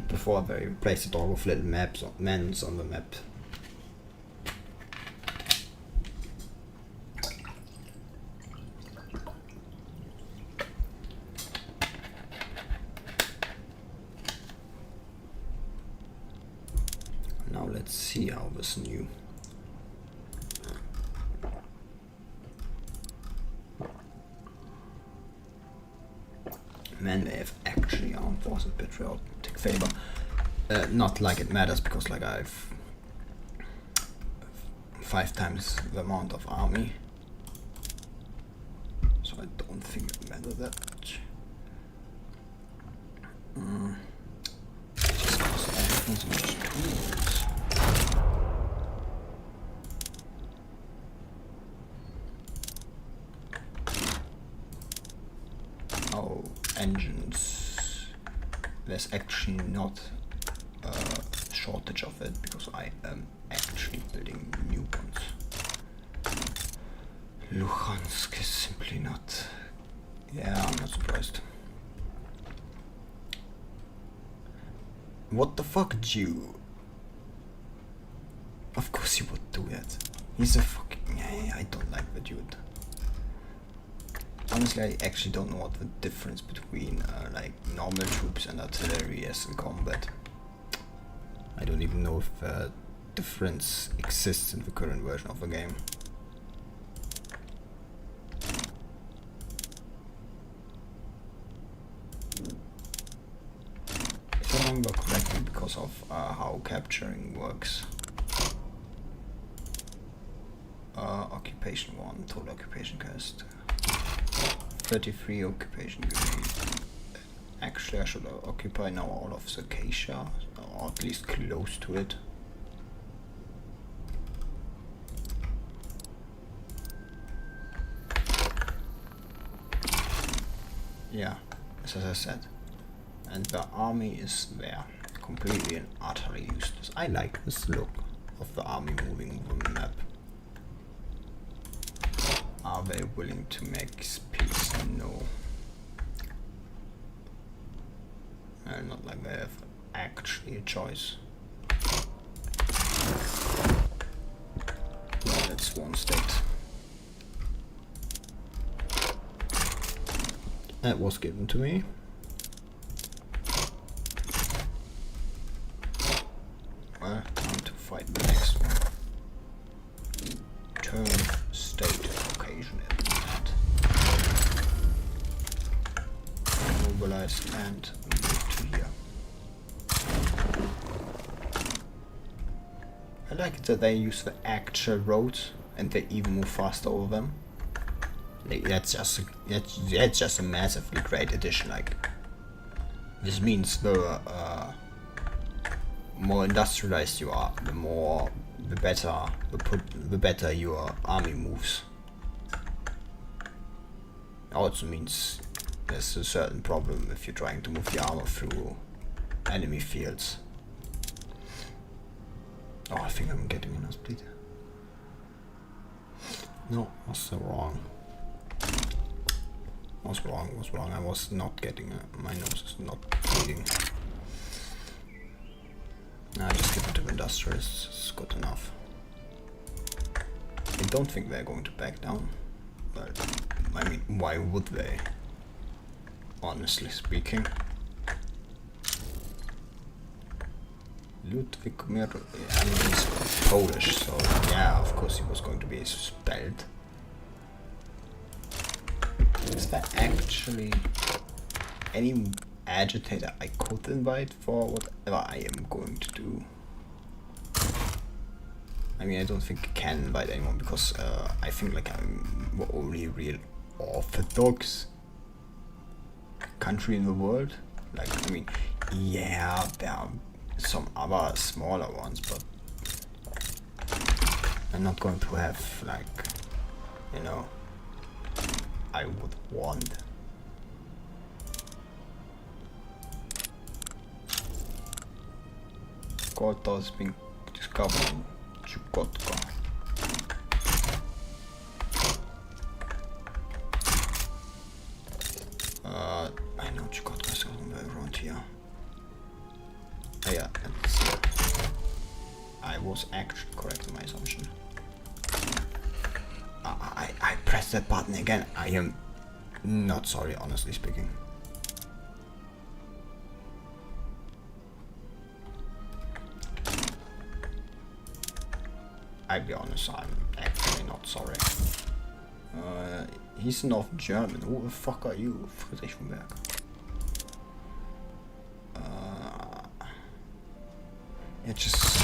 Before they replaced it all with little maps, menus on the map. Now let's see how this new man they have actually armed forces patriotic favor. Not like it matters, because like I've 5 times the amount of army, so I don't think it matters that much. Just cost everything so much tools. Oh, engines. There's actually not a shortage of it, because I am actually building new ones. Luhansk is simply not... Yeah, I'm not surprised. What the fuck, Jew? Of course he would do that. He's a fucking... Yeah, I don't like the dude. Honestly, I actually don't know what the difference between like normal troops and artillery is in combat. I don't even know if difference exists in the current version of the game. If I remember correctly, because of how capturing works. Occupation 1, total occupation cost 33 occupation unit. Actually, I should occupy now all of Circassia, or at least close to it. Yeah, as I said. And the army is there, completely and utterly useless. I like this look of the army moving over the map. Are they willing to make peace? No. Not like they have actually a choice. Well, that's one state. That was given to me. Well, time to fight the next one. Turn state occasion at that. Mobilize and move to here. I like it that they use the actual roads and they even move faster over them. Like, that's just a massively great addition. Like, this means the more industrialized you are, the better your army moves. Also means there's a certain problem if you're trying to move the armor through enemy fields. Oh, I think I'm getting a nosebleed. No, was so wrong. Was wrong. I was not getting my nose is not bleeding. Nah, just give it to industrialists. It's good enough. I don't think they're going to back down. But I mean, why would they? Honestly speaking. Ludwig Mir, I mean, he's Polish, so yeah, of course he was going to be expelled. Is there actually any agitator I could invite for whatever I am going to do? I mean, I don't think I can invite anyone because I think like I'm the only real orthodox country in the world. Like, I mean, yeah, there are some other smaller ones, but I'm not going to have like, you know, I would want. Gorta has been discovered in Chukotka. I know Chukotka is somewhere around here. Oh yeah, I was actually correct in my assumption. I pressed that button again. I am not sorry, honestly speaking. I'll be honest, I'm actually not sorry. He's North German. Who the fuck are you? Friedrich von Berg. Yeah, just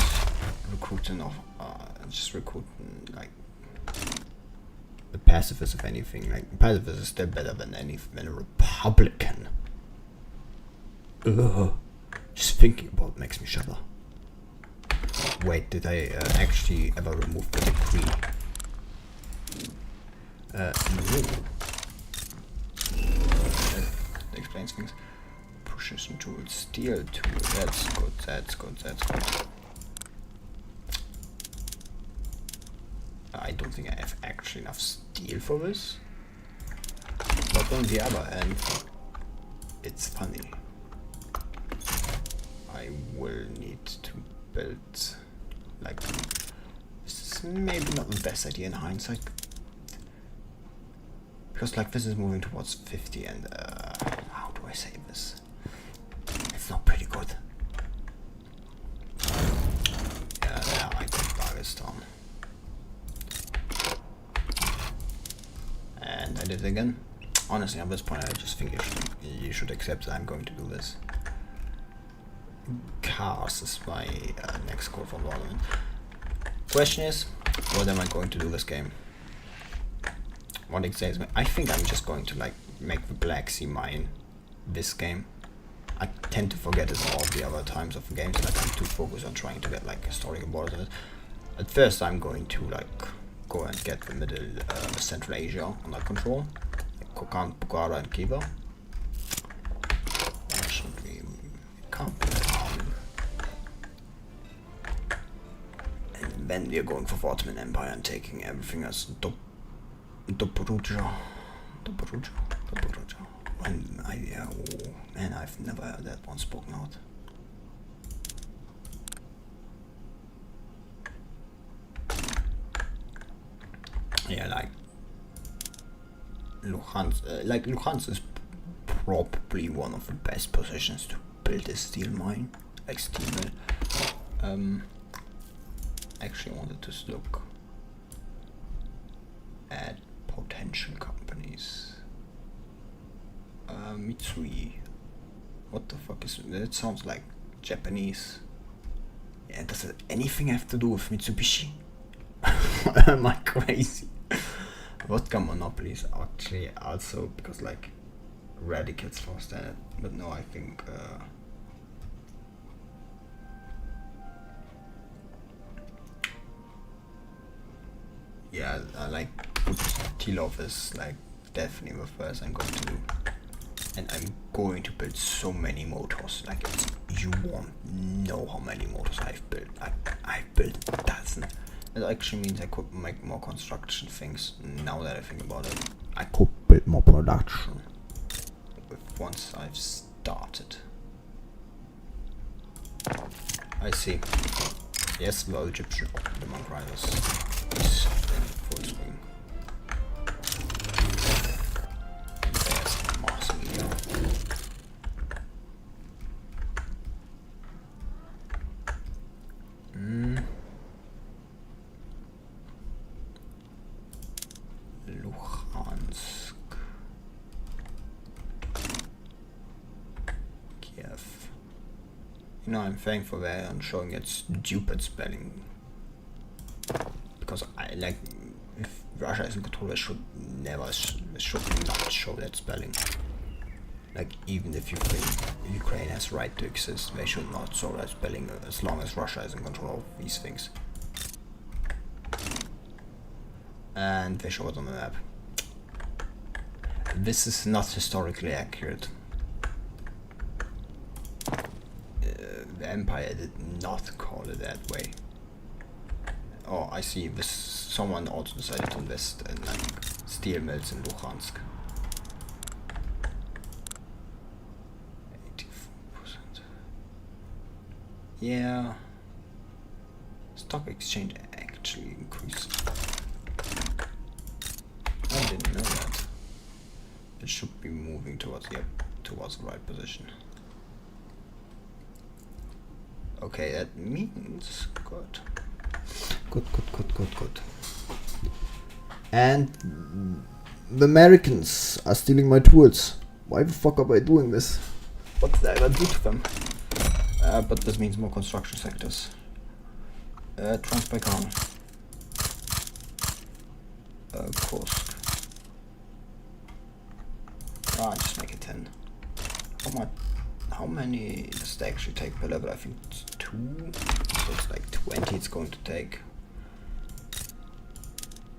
recruiting like the pacifists, if anything. Like, the pacifists is still better than a Republican. Ugh. Just thinking about it makes me shudder. Wait, did I actually ever remove the decree? No. That explains things. Precision tool, steel tool. That's good. That's good. That's good. I don't think I have actually enough steel for this. But on the other hand, it's funny. I will need to build, like, this is maybe not the best idea in hindsight. Because like this is moving towards 50 and how do I say this? It's not pretty good. Yeah, I got Dagestan. And I did it again. Honestly, at this point I just think you should accept that I'm going to do this. Cars is my next goal for Valorant. Question is, what am I going to do this game? What excites me? I think I'm just going to like make the Black Sea mine this game. I tend to forget it all the other times of the games, like I'm too focused on trying to get like historical borders. At first I'm going to like go and get the middle Central Asia under control. Like Kokand, Bukhara and Khiva. Actually, can't be that hard. And then we are going for the Ottoman Empire and taking everything as Dobruja. One idea. Oh man, I've never heard that one spoken out. Yeah, like Luhansk is probably one of the best positions to build a steel mine, like steel mill. Actually wanted to look at potential companies. Mitsui. What the fuck is that? Sounds like Japanese. Yeah, does it anything have to do with Mitsubishi? Am I crazy? Vodka monopolies actually also, because like radicals lost that, but no, I think yeah, like Tilov is like definitely the first I'm going to do, and I'm going to build so many motors. Like you won't know how many motors I've built. I've built a dozen. It actually means I could make more construction things. Now that I think about it, I could build more production once I've started. I see. Yes, the Egyptian demand riders is in full swing. There's Mars here. Luhansk. Kiev. You know, I'm thankful that I'm showing its stupid spelling. because I like, if Russia is in control, it should never, should not show that spelling. Like, even if you think Ukraine has right to exist, they should not show that spelling as long as Russia is in control of these things. And they show it on the map. This is not historically accurate. The Empire did not call it that way. Oh, I see. This someone also decided to invest in like steel mills in Luhansk. 84%. Yeah. Stock exchange actually increased. I didn't know that. It should be moving towards the right position. Okay, that means good. Good. And the Americans are stealing my tools. Why the fuck are they doing this? What did I ever do to them? But this means more construction sectors. Transbaikan. Kursk. Just make it 10. How many does it actually take per level? I think it's 2. So it's like 20 it's going to take.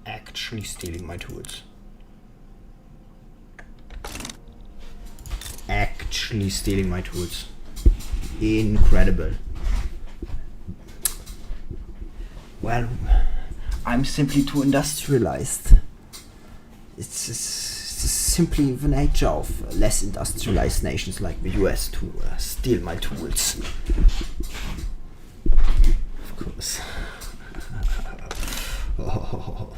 Actually stealing my tools. Actually stealing my tools. Incredible. Well, I'm simply too industrialized. It's simply the nature of less industrialized nations like the US to steal my tools. Of course. Oh.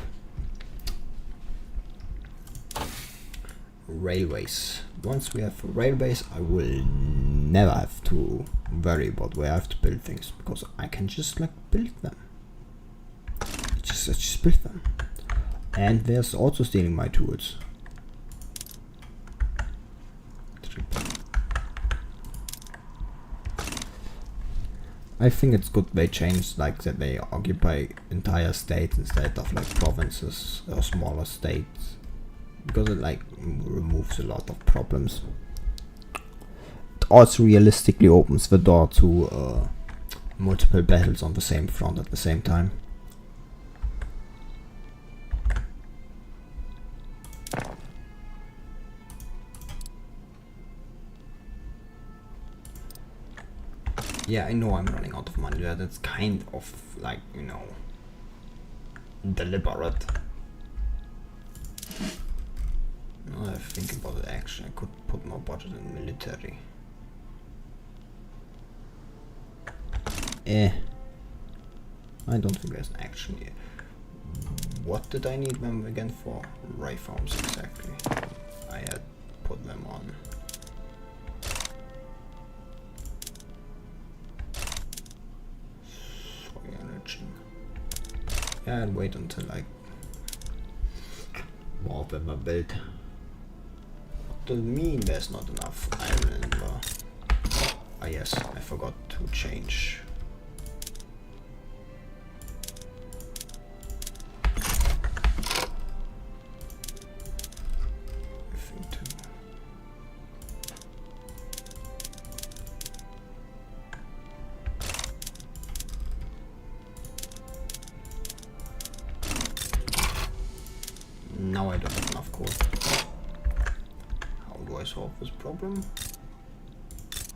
Railways. Once we have railways, I will never have to worry about where I have to build things, because I can just like build them. I just build them. And there's also stealing my tools. I think it's good they changed, like that they occupy entire states instead of like provinces or smaller states, because it like removes a lot of problems. It also realistically opens the door to multiple battles on the same front at the same time. Yeah, I know I'm running out of money. That's kind of like, you know, deliberate. Now that I think about it, actually, I could put more budget in military. I don't think there's an action here. What did I need them again for? Ray farms, exactly. I had put them on. Yeah, I'll wait until like more of them are built. What does it mean there's not enough iron in the... Ah yes, I forgot to change. Now I don't have enough coal. How do I solve this problem?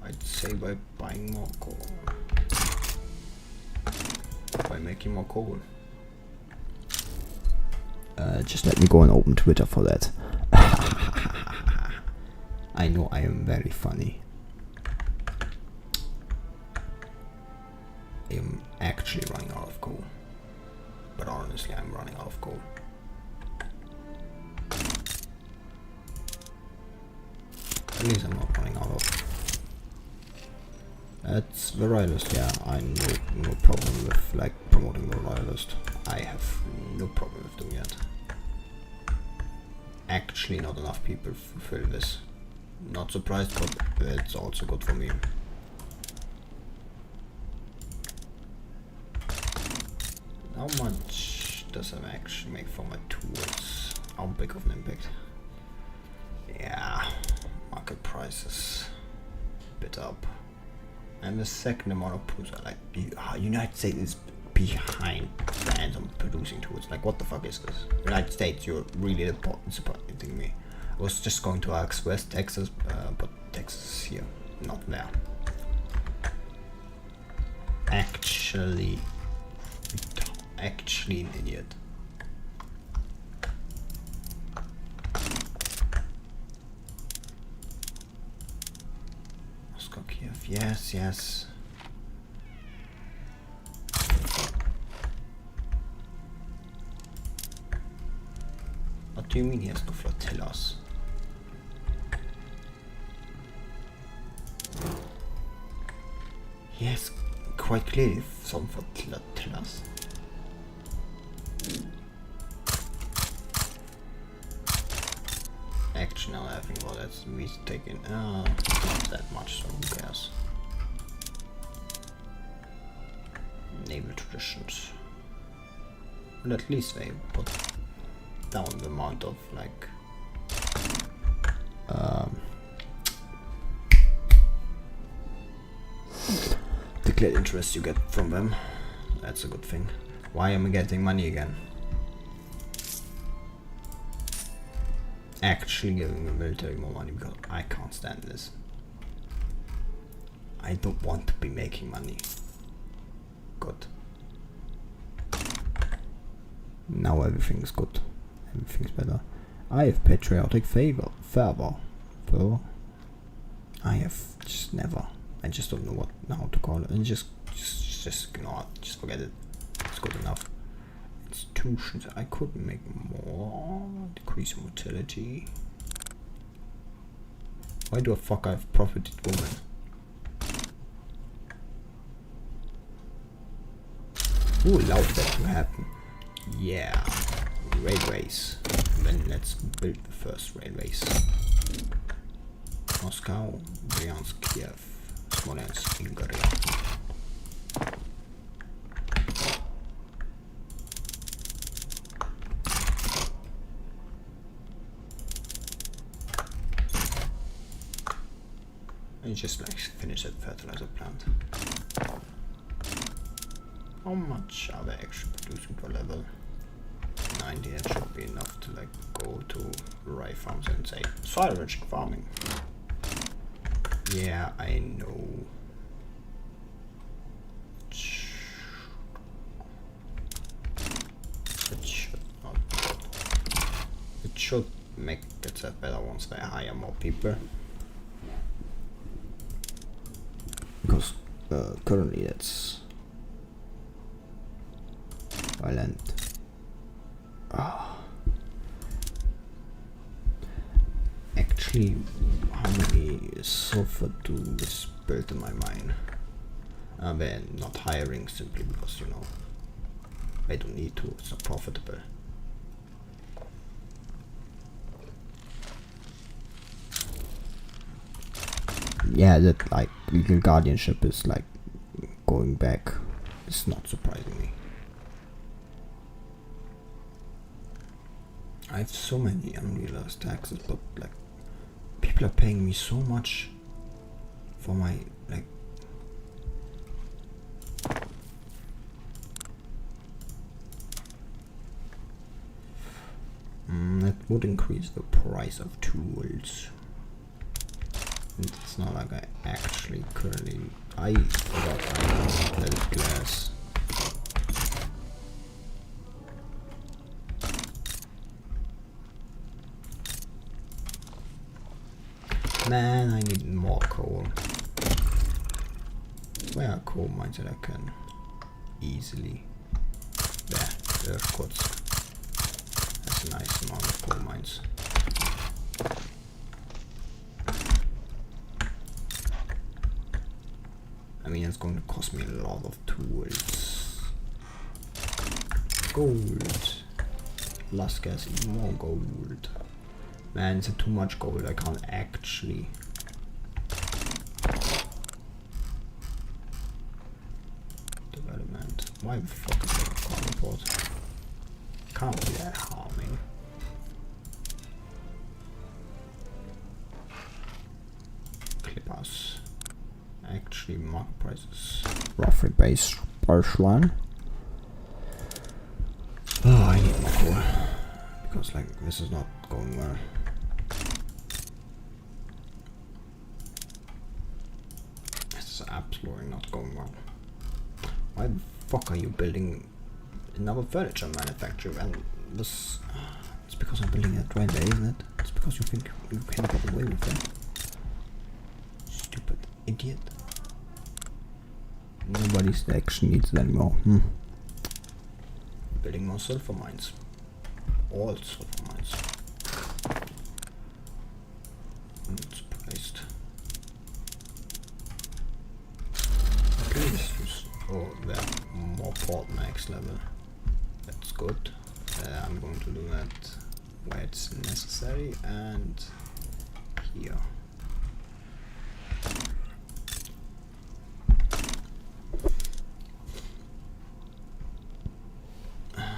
I'd say by buying more coal. By making more coal. Just let me go and open Twitter for that. I know I am very funny. I am actually running out of coal. But honestly, I'm running out of coal. At least I'm not running out of. That's the royalist, yeah. I no problem with like promoting the royalist. I have no problem with doing that. Actually, not enough people fulfill this. Not surprised, but it's also good for me. How much does it actually make for my tools? How big of an impact? Yeah, market prices a bit up. And the second amount of tools are like, United States is behind France on producing tools. Like, what the fuck is this? United States, you're really disappointing me. I was just going to ask West Texas, but Texas is here, not there. Actually an idiot. Moscow, Kiev, yes. What do you mean he has no flotillas? Yes, quite clearly some flotillas. Actually, now I think, well, that's me taking not that much, so who cares? Naval traditions. But at least they put down the amount of like declared interest you get from them. That's a good thing. Why am I getting money again? Actually giving the military more money because I can't stand this. I don't want to be making money. Good. Now everything's good. Everything's better. I have patriotic fervor. I have just never. I just don't know how to call it. And just ignore it. Just forget it. It's good enough. Institutions. I could make more. Decrease motility. Why do I have profited women? Who allowed that to happen? Yeah. Railways. Then let's build the first railways. Moscow, Bryansk, Kiev, Smolensk, Ingria. And just like finish that fertilizer plant. How much are they actually producing per level? 90, that should be enough to like go to rye farms and say soil rich farming. Yeah, I know. It should make it better once they hire more people. Because currently it's violent. Actually, how many sulfur is built in my mine? They're not hiring simply because, you know, I don't need to, it's not profitable. Yeah, that like legal guardianship is like going back. It's not surprising me. I have so many unrealized taxes, but like people are paying me so much for my like that would increase the price of tools. It's not like I actually currently I forgot I have leaded glass. Man, I need more coal. Where are coal mines that I can easily? There, earth quartz. That's a nice amount of coal mines. I mean, it's going to cost me a lot of tools. Gold. Last gas, even more gold. Man, it's too much gold. I can't actually. Development. Why the fuck is that a cargo port? can't be that harming. Clippers. Actually, market prices roughly baseline. Oh, I need more coal because like this is not going well. This is absolutely not going well. Why the fuck are you building another furniture manufacturer? And this, it's because I'm building a railway, isn't it? It's because you think you can get away with that. Stupid idiot. Nobody's actually needs it anymore. Building more sulfur mines. All sulfur mines. I'm not surprised. Okay, let's use. Oh, there are more port max level. That's good. I'm going to do that where it's necessary and here.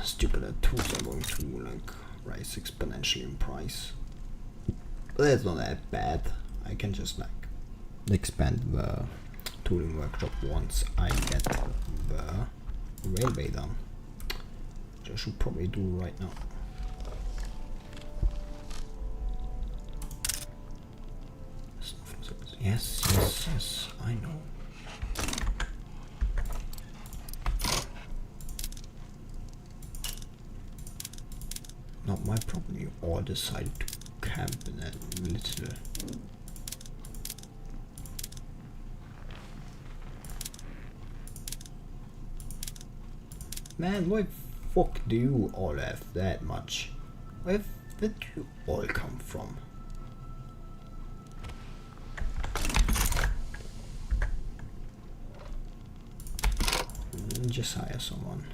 Stupider tools are going to like rise exponentially in price. But that's not that bad. I can just like expand the tooling workshop once I get the railway done. Which I should probably do right now. Yes, yes, yes, I know. Not my problem, you all decided to camp in that little. Man, why fuck do you all have that much? Where did you all come from? Just hire someone.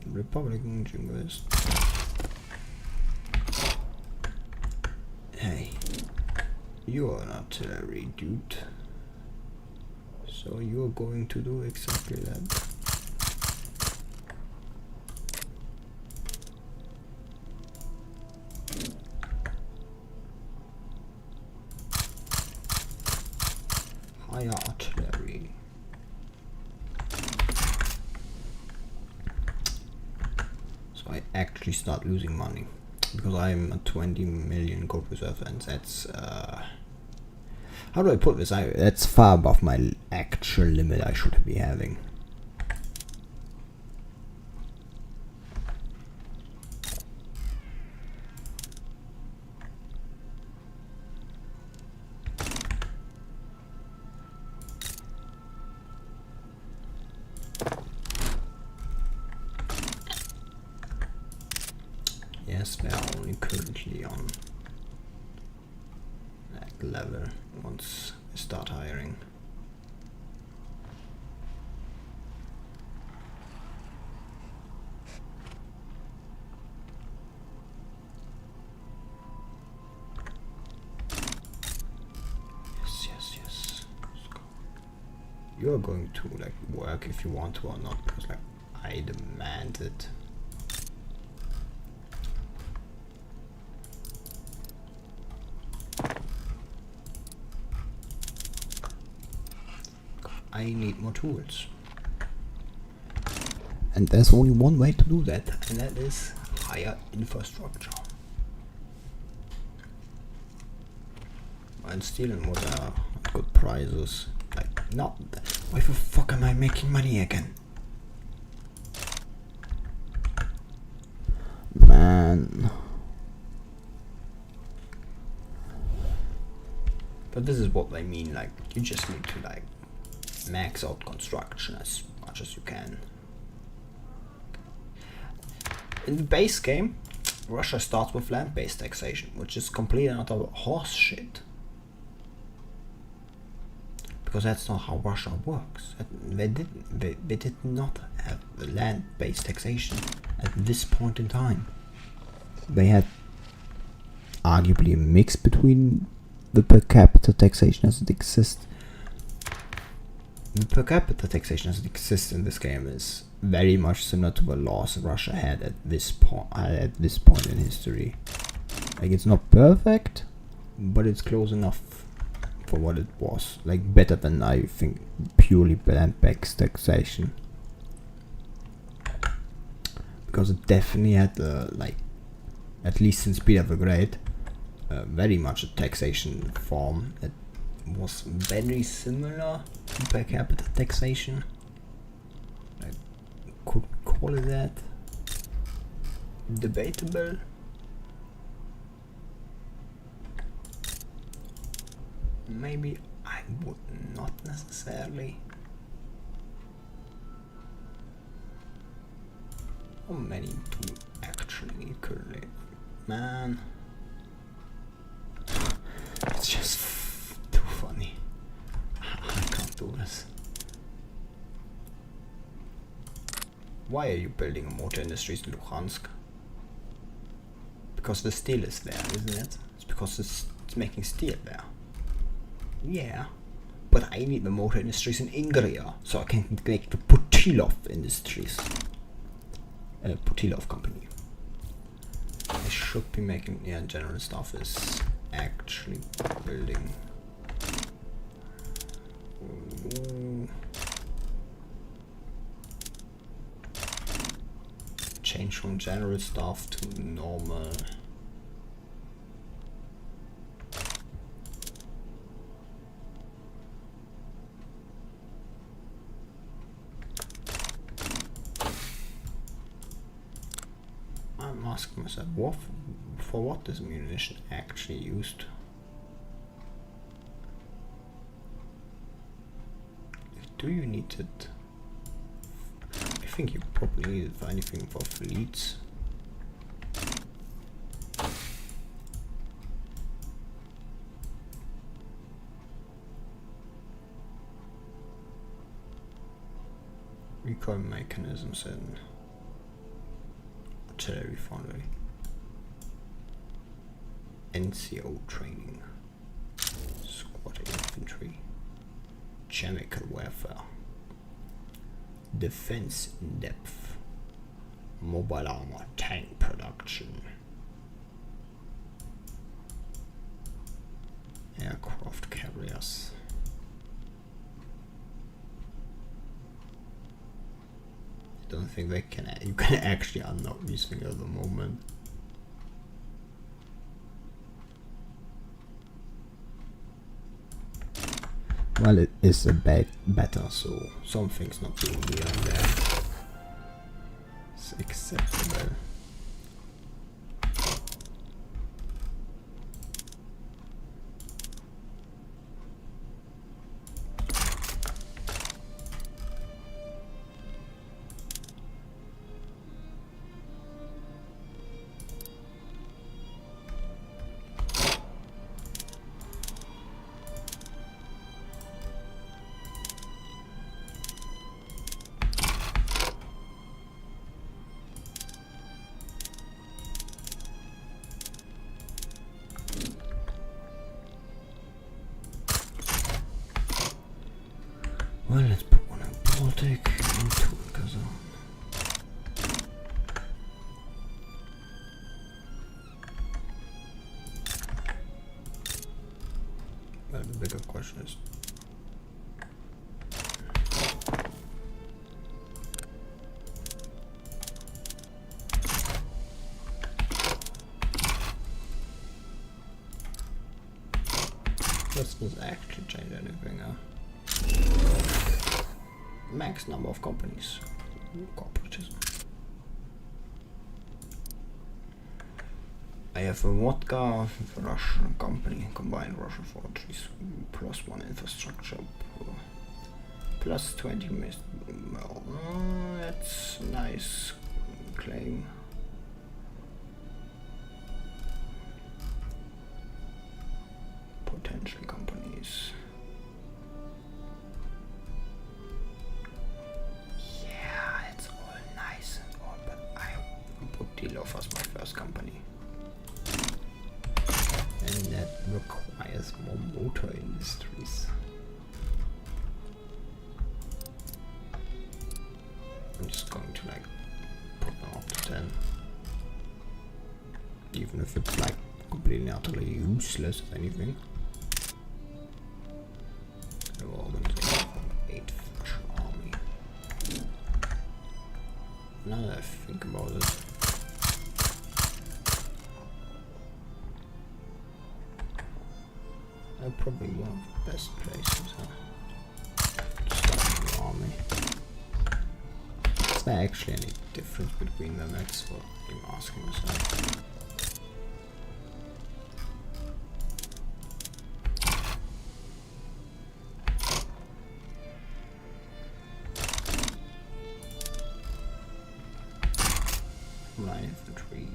Republican jingoist. Hey, you're an artillery dude, so you're going to do exactly that. Higher artillery. I actually start losing money because I'm a 20 million gold reserve, and that's how do I put this? That's far above my actual limit I should be having. Yes, they are only currently on that level once we start hiring. Yes, yes, yes. Let's go. You're going to like work if you want to or not, because like I demand it. I need more tools. And there's only one way to do that, and that is higher infrastructure. And stealing what are good prices. Like, not that. Why the fuck am I making money again? Man. But this is what I mean, like, you just need to like max out construction as much as you can. In the base game, Russia starts with land-based taxation, which is complete and utter horse shit. Because that's not how Russia works. They did not have land-based taxation at this point in time. They had arguably a mix between the per capita taxation as it exists the per capita taxation as it exists in this game is very much similar to the laws Russia had at this point in history. Like, it's not perfect, but it's close enough for what it was. Like, better than, I think, purely land-based taxation. Because it definitely had, like, at least since Peter the Great, very much a taxation form that was very similar to per capita taxation. I could call it that. Debatable. Maybe I would not necessarily. How many do we actually need currently? Man, it's just too funny. I can't do this. Why are you building a motor industries in Luhansk? Because the steel is there, isn't it? It's because it's making steel there. Yeah, but I need the motor industries in Ingria, so I can make the Putilov industries. Putilov company. I should be making, yeah, general stuff is actually building. Ooh. Change from general stuff to normal. I'm asking myself, for what is ammunition actually used? Do you need it? I think you probably need it for anything for fleets. Recoil mechanisms in artillery foundry. NCO training. Squad infantry. Chemical warfare. Defense in depth. Mobile armor tank production. Aircraft carriers. I don't think they can. You can actually unlock these things at the moment. Well, it is a better, so something's not being here and there. It's acceptable. Well, let's put one in Baltic and two in Kazan. Well, the bigger question is, does this actually change anything? Max number of companies. Corporatism. I have a vodka with a Russian company, combined Russian forgeries, plus one infrastructure, plus 20 mist. Well, that's a nice claim. Potential companies. Putilov as my first company, and that requires more motor industries. just going to like put them up to 10. Even if it's like completely utterly useless if anything. So we're going to have an 8th army. Now that I think about it. They're probably one of the best places, huh? To start the army. Is there actually any difference between them? That's what I'm asking myself. Line infantry.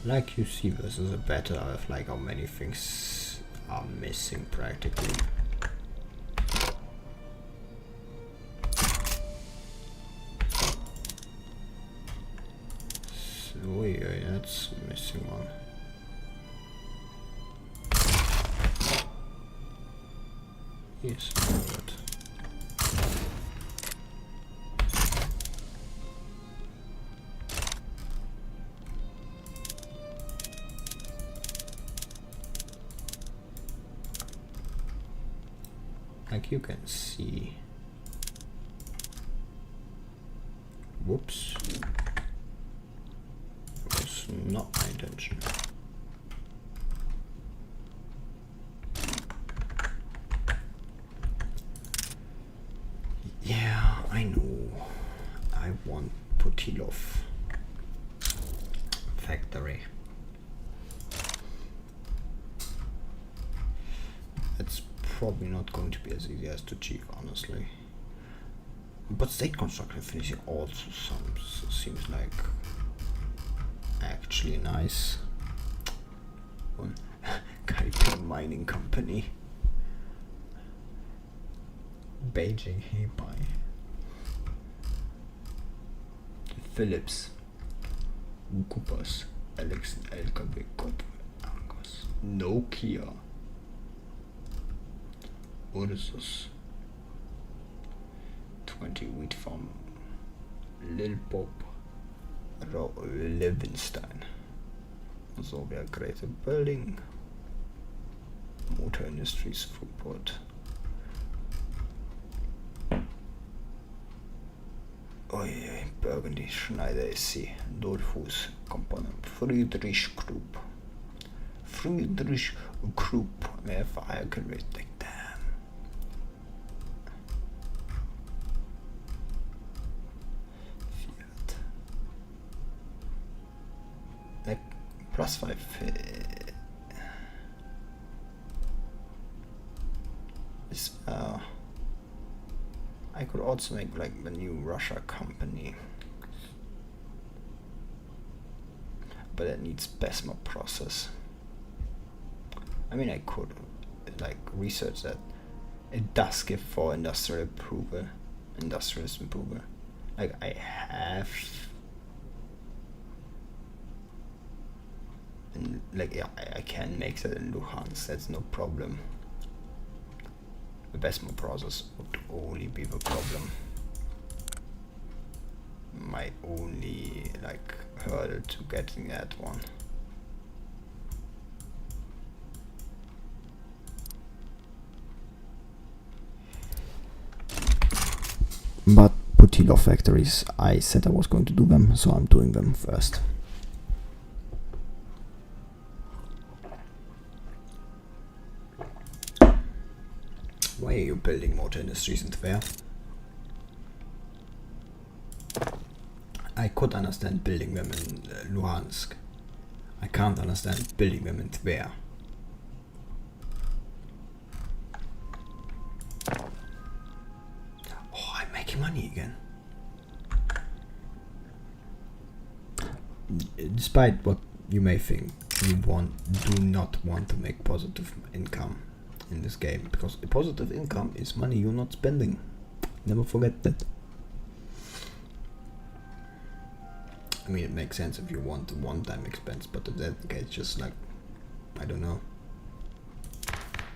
Like you see, this is a battle of like how many things are missing practically. So yeah, that's missing one. Yes, good. Like you can see. Whoops. That was not my intention. Yeah, I know. I want Putilov factory. It's probably not going to be as easy as to achieve, honestly. But state construction finishing also seems like actually nice. One Kaiping mining company. Beijing Hebei. Philips. Coopers. Alex LKW Corp. Angos. Nokia. What is this? 20 wheat farm. Lil Bob. Levenstein. So we are greater building. Motor industries Freeport. Oh yeah, Burgundy, Schneider SC, Dollfuss, Component, Friedrich Group. Friedrich Group, mehr verheiratet, damn. Fiat. Like, +5. Is, I could also make like the new Russia company, but it needs Besma process. I mean, I could like research that. It does give for industrialist approval. Like I have, and like yeah, I can make that in Luhansk. That's no problem. The Besma process would only be the problem. My only like hurdle to getting that one. But Putilov factories, I said I was going to do them, so I'm doing them first. Why are you building motor industries in Tver? I could understand building them in Luhansk. I can't understand building them in Tver. Oh, I'm making money again. Despite what you may think, you do not want to make positive income in this game, because a positive income is money you're not spending. Never forget that. I mean, it makes sense if you want a one-time expense, but in that case, just like, I don't know,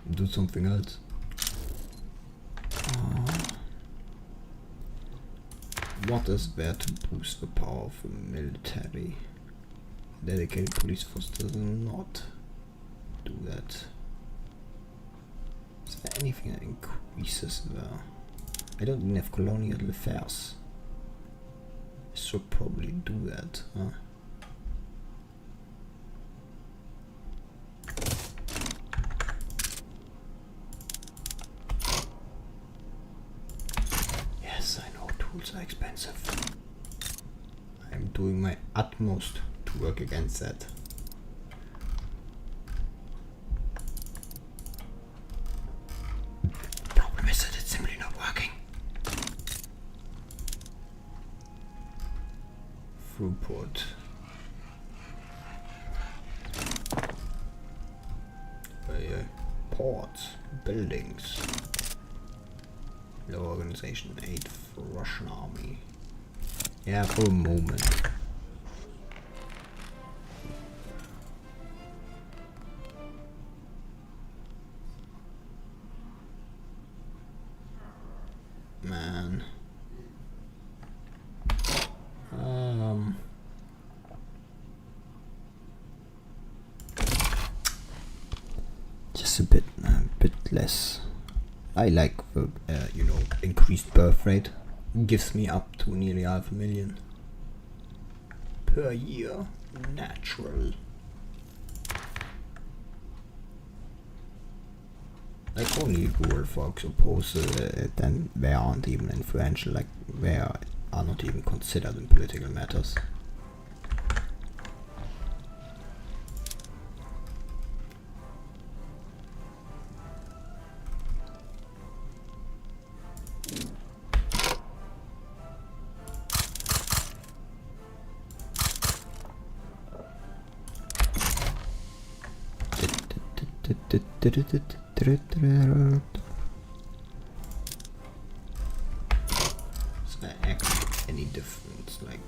do something else. What is there to boost the power of the military? Dedicated police force does not do that. Is there anything that increases there? I don't even have colonial affairs. I should probably do that, huh? Yes, I know tools are expensive. I'm doing my utmost to work against that. Problem is that it's simply not working. Throughput. Ports, buildings. Low organization aid for Russian army. Yeah, for a moment. Man. Just a bit less. I like the, you know, increased birth rate. Gives me up to nearly 500,000 per year. Natural. Like only rural folks oppose it, and they aren't even influential, like they are not even considered in political matters. Is there actually any difference? Like,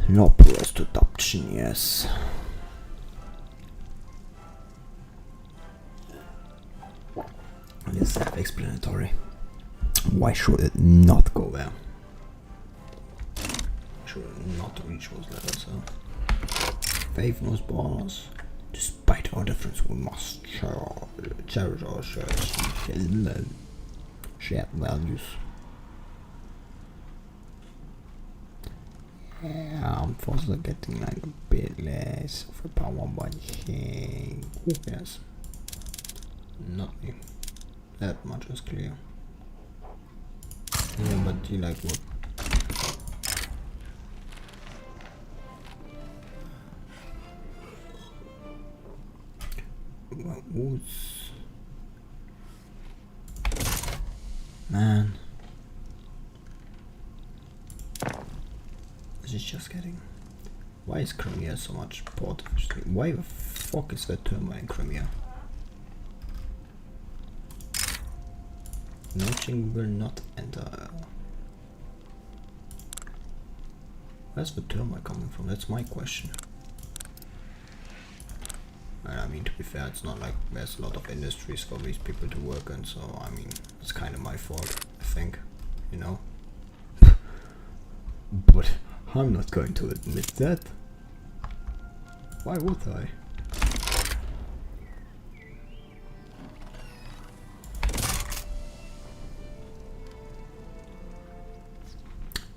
no post adoption, yes. It's self-explanatory. Why should it not go there? Should not reach those levels, huh? Faith knows borders. Despite our difference, we must cherish our shared values. Yeah, armed forces are getting like a bit less of a power, but hey, who cares? Nothing. That much is clear. Yeah, but you like what? Who's man? This is just getting. Why is Crimea so much port? Why the fuck is that turmoil in Crimea? Nothing will not enter. Where's the turmoil coming from? That's my question. I mean, to be fair, it's not like there's a lot of industries for these people to work in, so I mean, it's kind of my fault, I think, you know? But I'm not going to admit that. Why would I?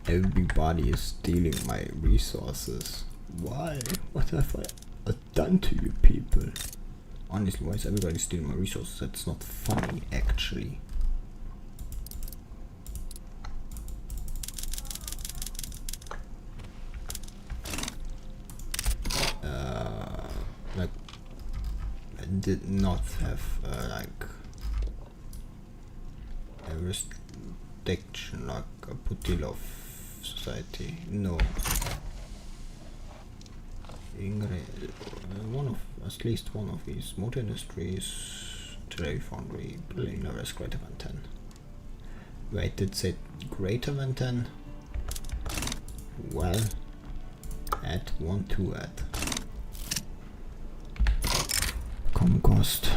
Everybody is stealing my resources. Why? What have I done to you people? Honestly, why is everybody stealing my resources? That's not funny, actually. Like, I did not have like a restriction like a Putilov society. No. One of, at least one of these motor industries, today foundry, building level is greater than 10. Wait, did it say greater than 10? Well, add 1 to add. com cost.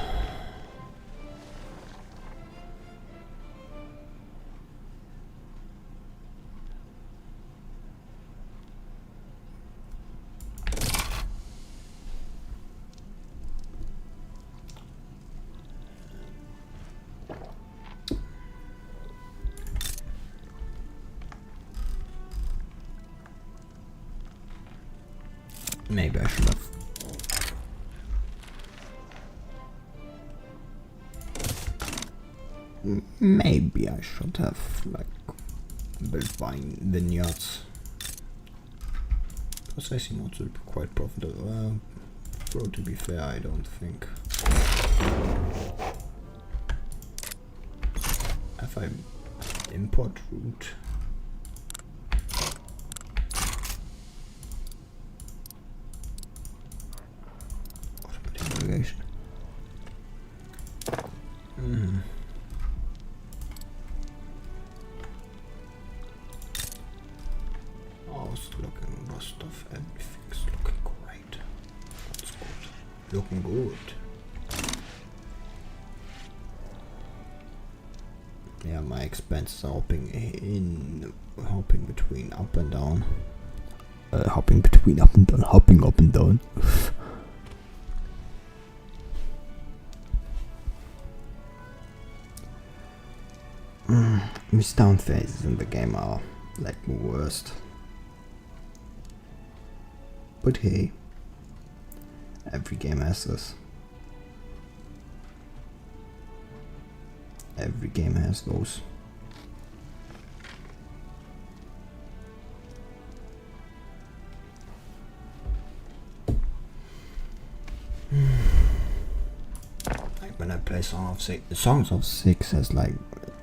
Maybe I should have. Maybe I should have like built vineyards. Because I see not to be quite profitable. Bro, to be fair, I don't think. If I import root. Oh, it's looking Rostov, everything's looking great. That's good. Looking good. Yeah, my expenses are hopping between up and down. Hopping between up and down, hopping up and down. These down phases in the game are like the worst. But hey, every game has this. Every game has those. Like when I play Songs of Six has like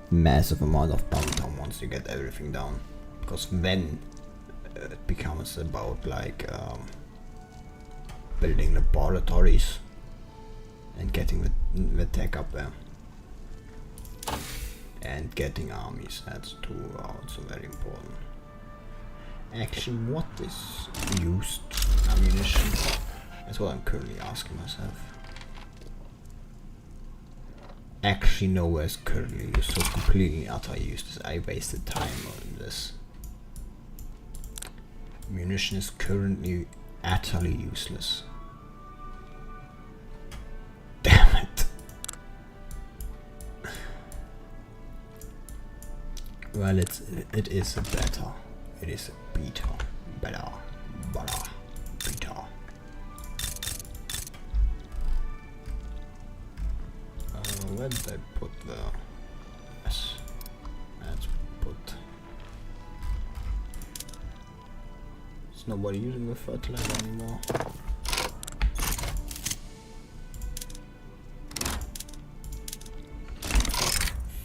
massive amount of downtime once you get everything down, because then it becomes about like building laboratories and getting the tech up there and getting armies. That's too also very important. Actually, what is used ammunition? That's what I'm currently asking myself. Actually, nowhere is currently used, so completely utterly useless. I wasted time on this. Munition is currently utterly useless. Damn it. Well, it is a beta. It is a beta. Beta. Where did I put the... Yes. Let's put... There's nobody using the fertilizer anymore.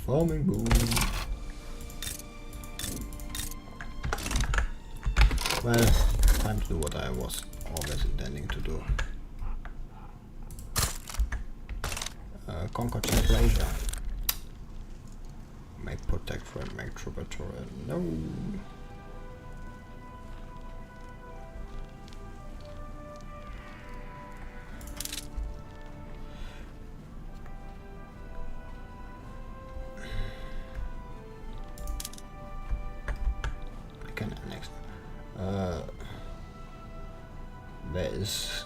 Farming boom. Well, time to do what I was always intending to do. Conquer Central Asia. Make protectorate, make tributary. No. I can annex. There is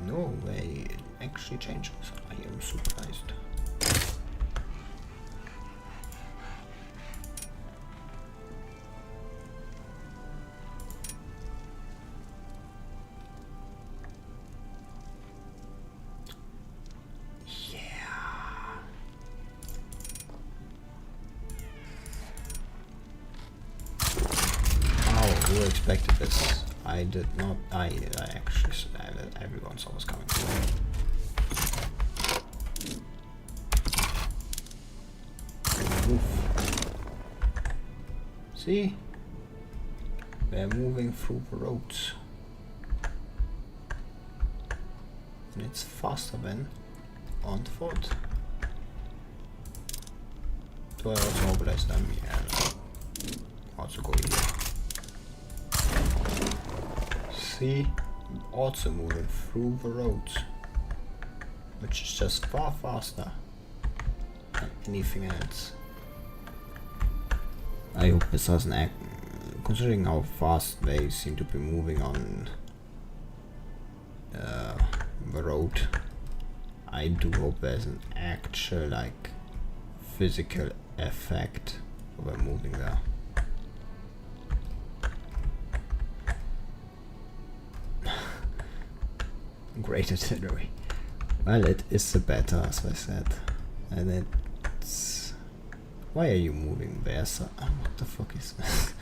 no way it actually changes. I am surprised. Who expected this? I did not. I actually everyone saw was coming. Move. See? They're moving through the roads. And it's faster than on foot. Do I also mobilize them? Yeah. Also go here. See? Also moving through the roads. which is just far faster than anything else. I hope this doesn't act, considering how fast they seem to be moving on the road. I do hope there's an actual, like, physical effect of them moving there. Great artillery. Well, it is the better, as I said. And it's... Why are you moving there, sir? What the fuck is this?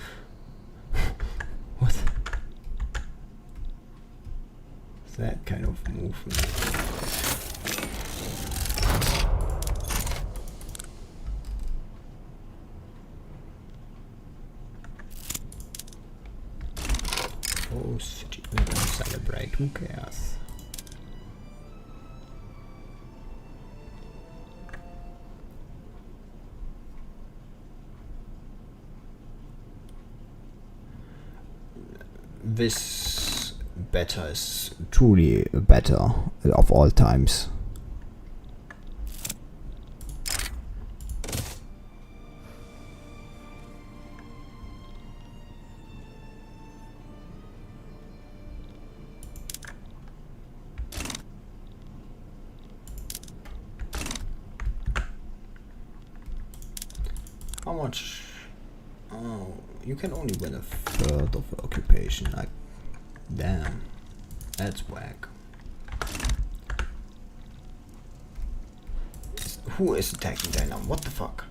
What? Is that kind of movement? Oh, city, we don't celebrate, who cares? This beta is truly better of all times. How much? Oh, you can only win a third of the occupation. Like, damn, that's whack. Who is attacking there now? What the fuck?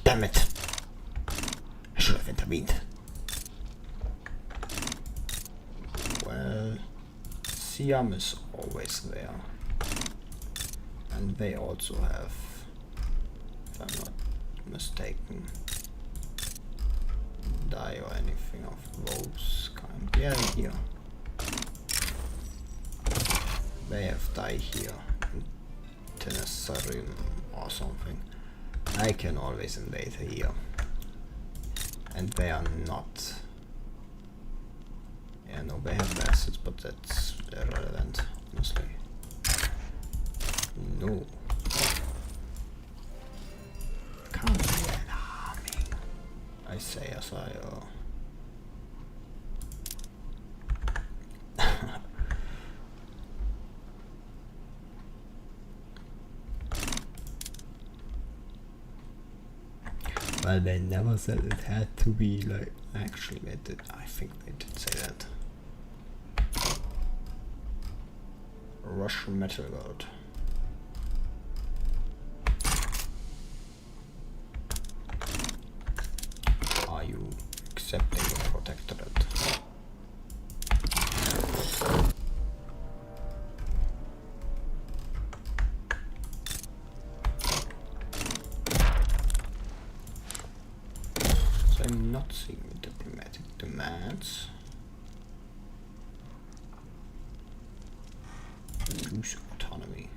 Damn it! I should have intervened. Well, Siam is always there, and they also have, if I'm not mistaken, die or anything of those kind. Yeah, here. They have die here in Tenasserim or something. I can always invade here. And they are not. Yeah, no, they have assets, but that's irrelevant, honestly. No. Can't be an army. I say as I Well, they never said it had to be like. Actually, they did. I think they did say that. Russian metal god. Are you accepting the protectorate? So I'm not seeing the diplomatic demands. Use autonomy.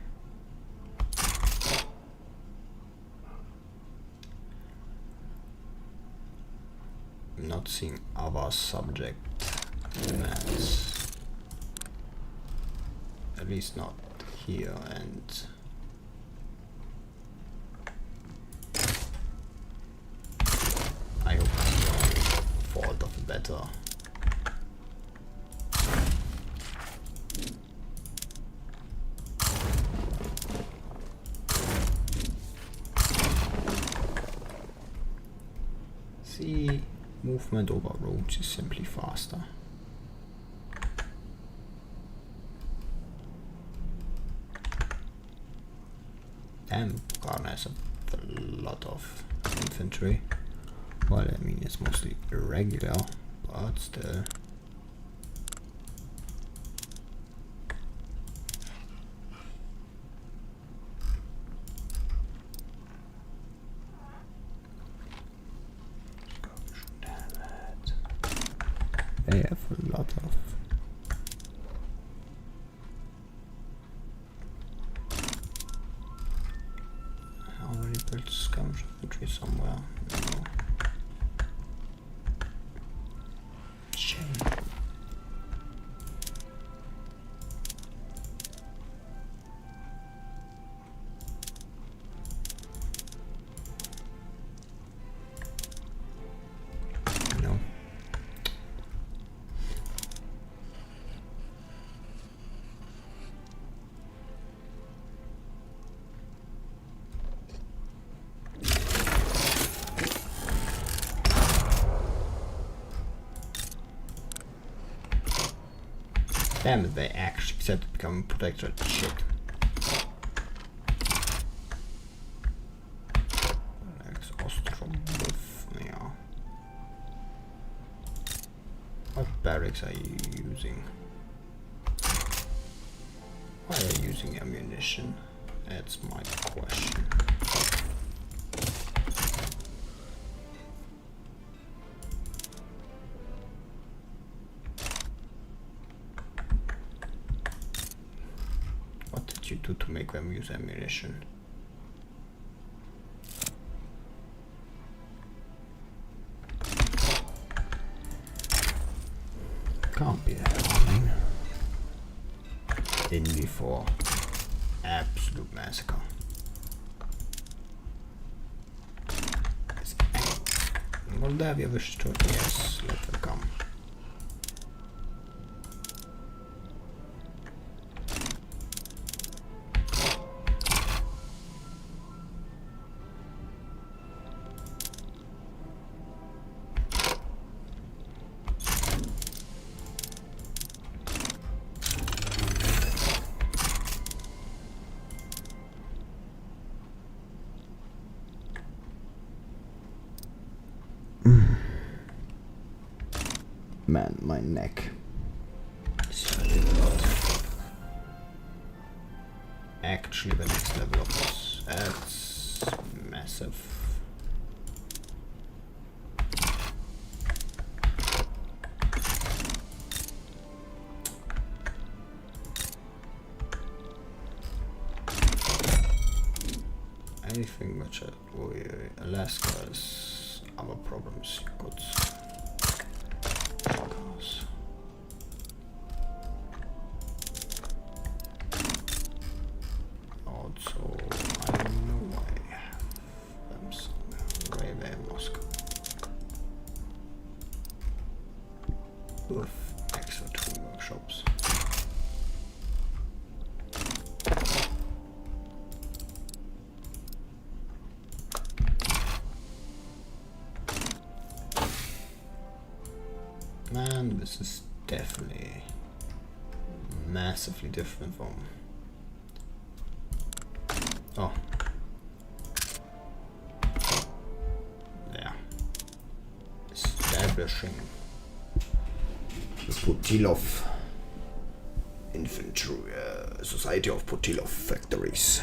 I'm not seeing other subject demands. At least not here, and I hope it's the fault of the better. See, movement over roads is simply faster. Damn, Ghana has a lot of infantry. Well, I mean, it's mostly irregular, but still. They have a lot of. I already built skirmish infantry somewhere. No. Shame. Damn it, they actually said to become protectorate. Shit. Yeah. What barracks are you using? Why are you using ammunition? That's my question. What did you do to make them use ammunition? Can't be that happening. In before. Absolute massacre. Moldavia wishes to, yes, let them come. Man, my neck is hurting a lot. Actually, the next level of this, that's massive. Anything which Alaska is our problems. Good. Also, I know I have them somewhere. Railway in Moscow. With extra 2 workshops. Man, this is definitely massively different from... Oh. Yeah. Establishing the Putilov Infantry Society of Putilov Factories.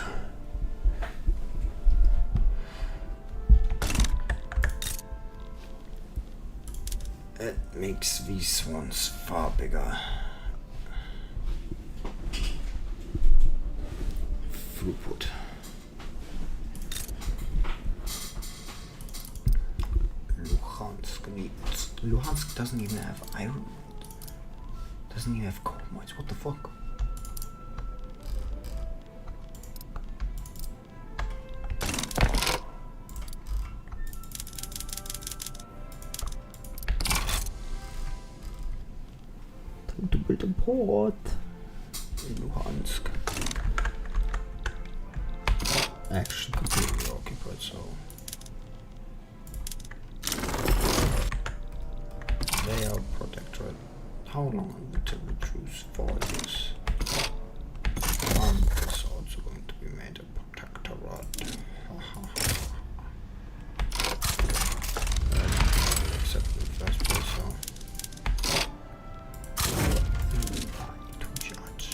It makes these ones far bigger. Throughput. Luhansk doesn't even have iron. Doesn't even have coal mines. What the fuck? Time to build a port in Luhansk. Actually completely occupied, so they are protectorate. How long until we choose 4 years? Is also going to be made a protectorate. Except in the first place, so to judge.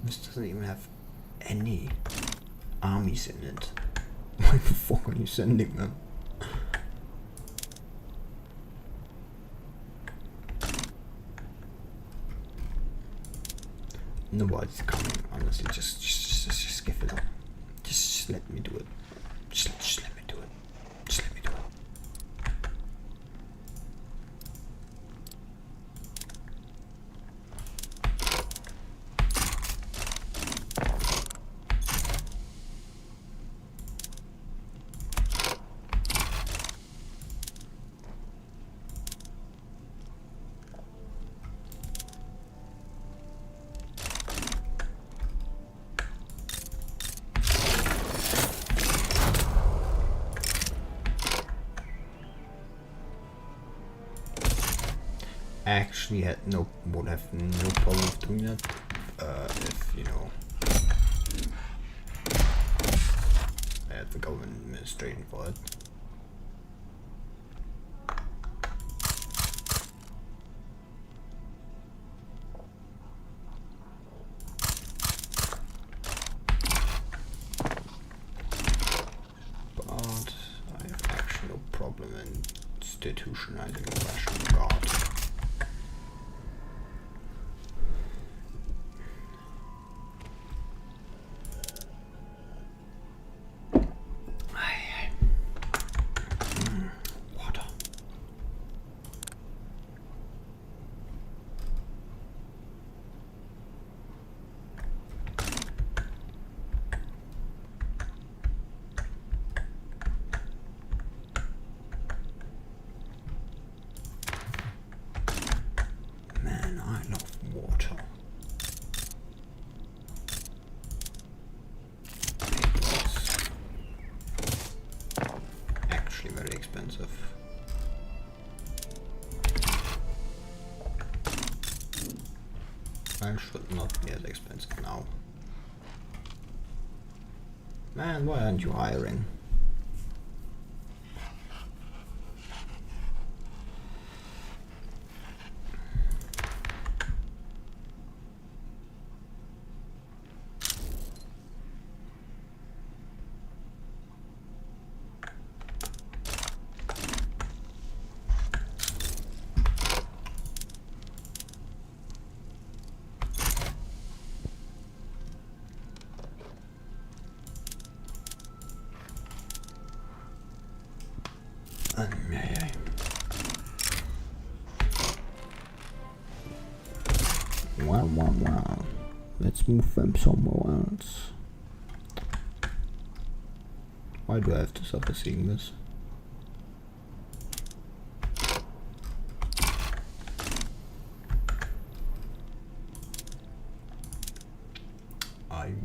This doesn't even have any armies in it. Why the fuck are you sending them? Nobody's coming, honestly. Just give it up. Just let me do it. Just let me do it. Just let me do it. actually would have no problem with doing that if, you know, I had the government administrating for it. But I have actually no problem in institutionalizing the National Guard. Water. Man, I love water. It's actually very expensive. I should not be as expensive now. Man, why aren't you hiring? Yeah. Wow. Let's move them somewhere else. Why do I have to suffer seeing this? I'm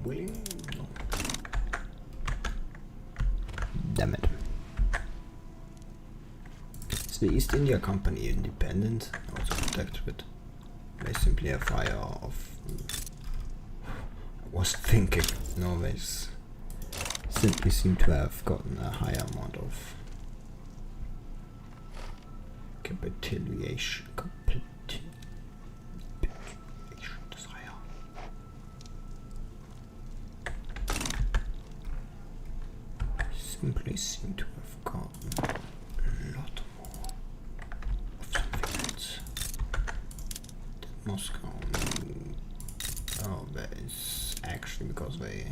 willing? No. Damn it. Is the East India Company independent? Also protected with? They simply have higher of. I was thinking, no, they simply seem to have gotten a higher amount of capitulation desire. Simply seem to have gotten a lot more of something else. Moscow. Oh, that is actually because they.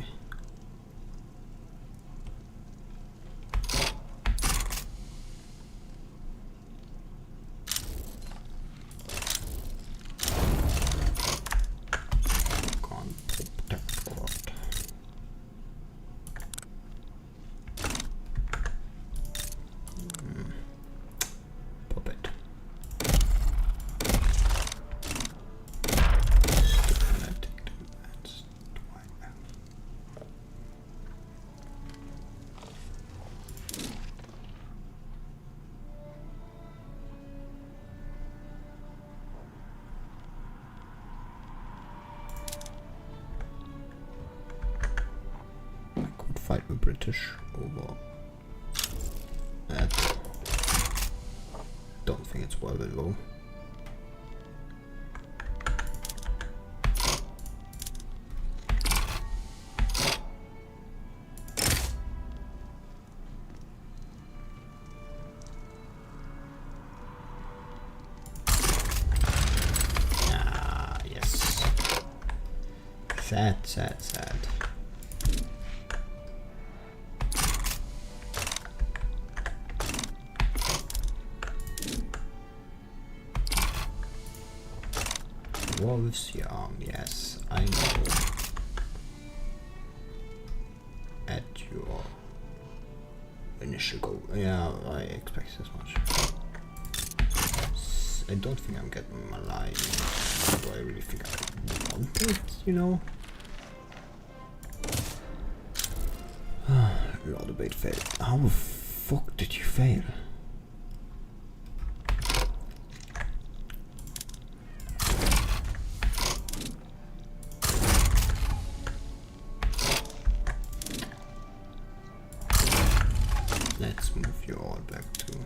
Fight the British over that. Don't think it's worth it though. Ah, yes. Sad. Wolves, yes, I know. At your initial goal. Yeah, I expect as much. I don't think I'm getting my line. Do I really think I want it, you know? Law debate failed. How the fuck did you fail? Let's move you all back to...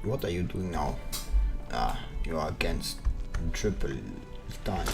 What are you doing now? Ah, you are against triple time.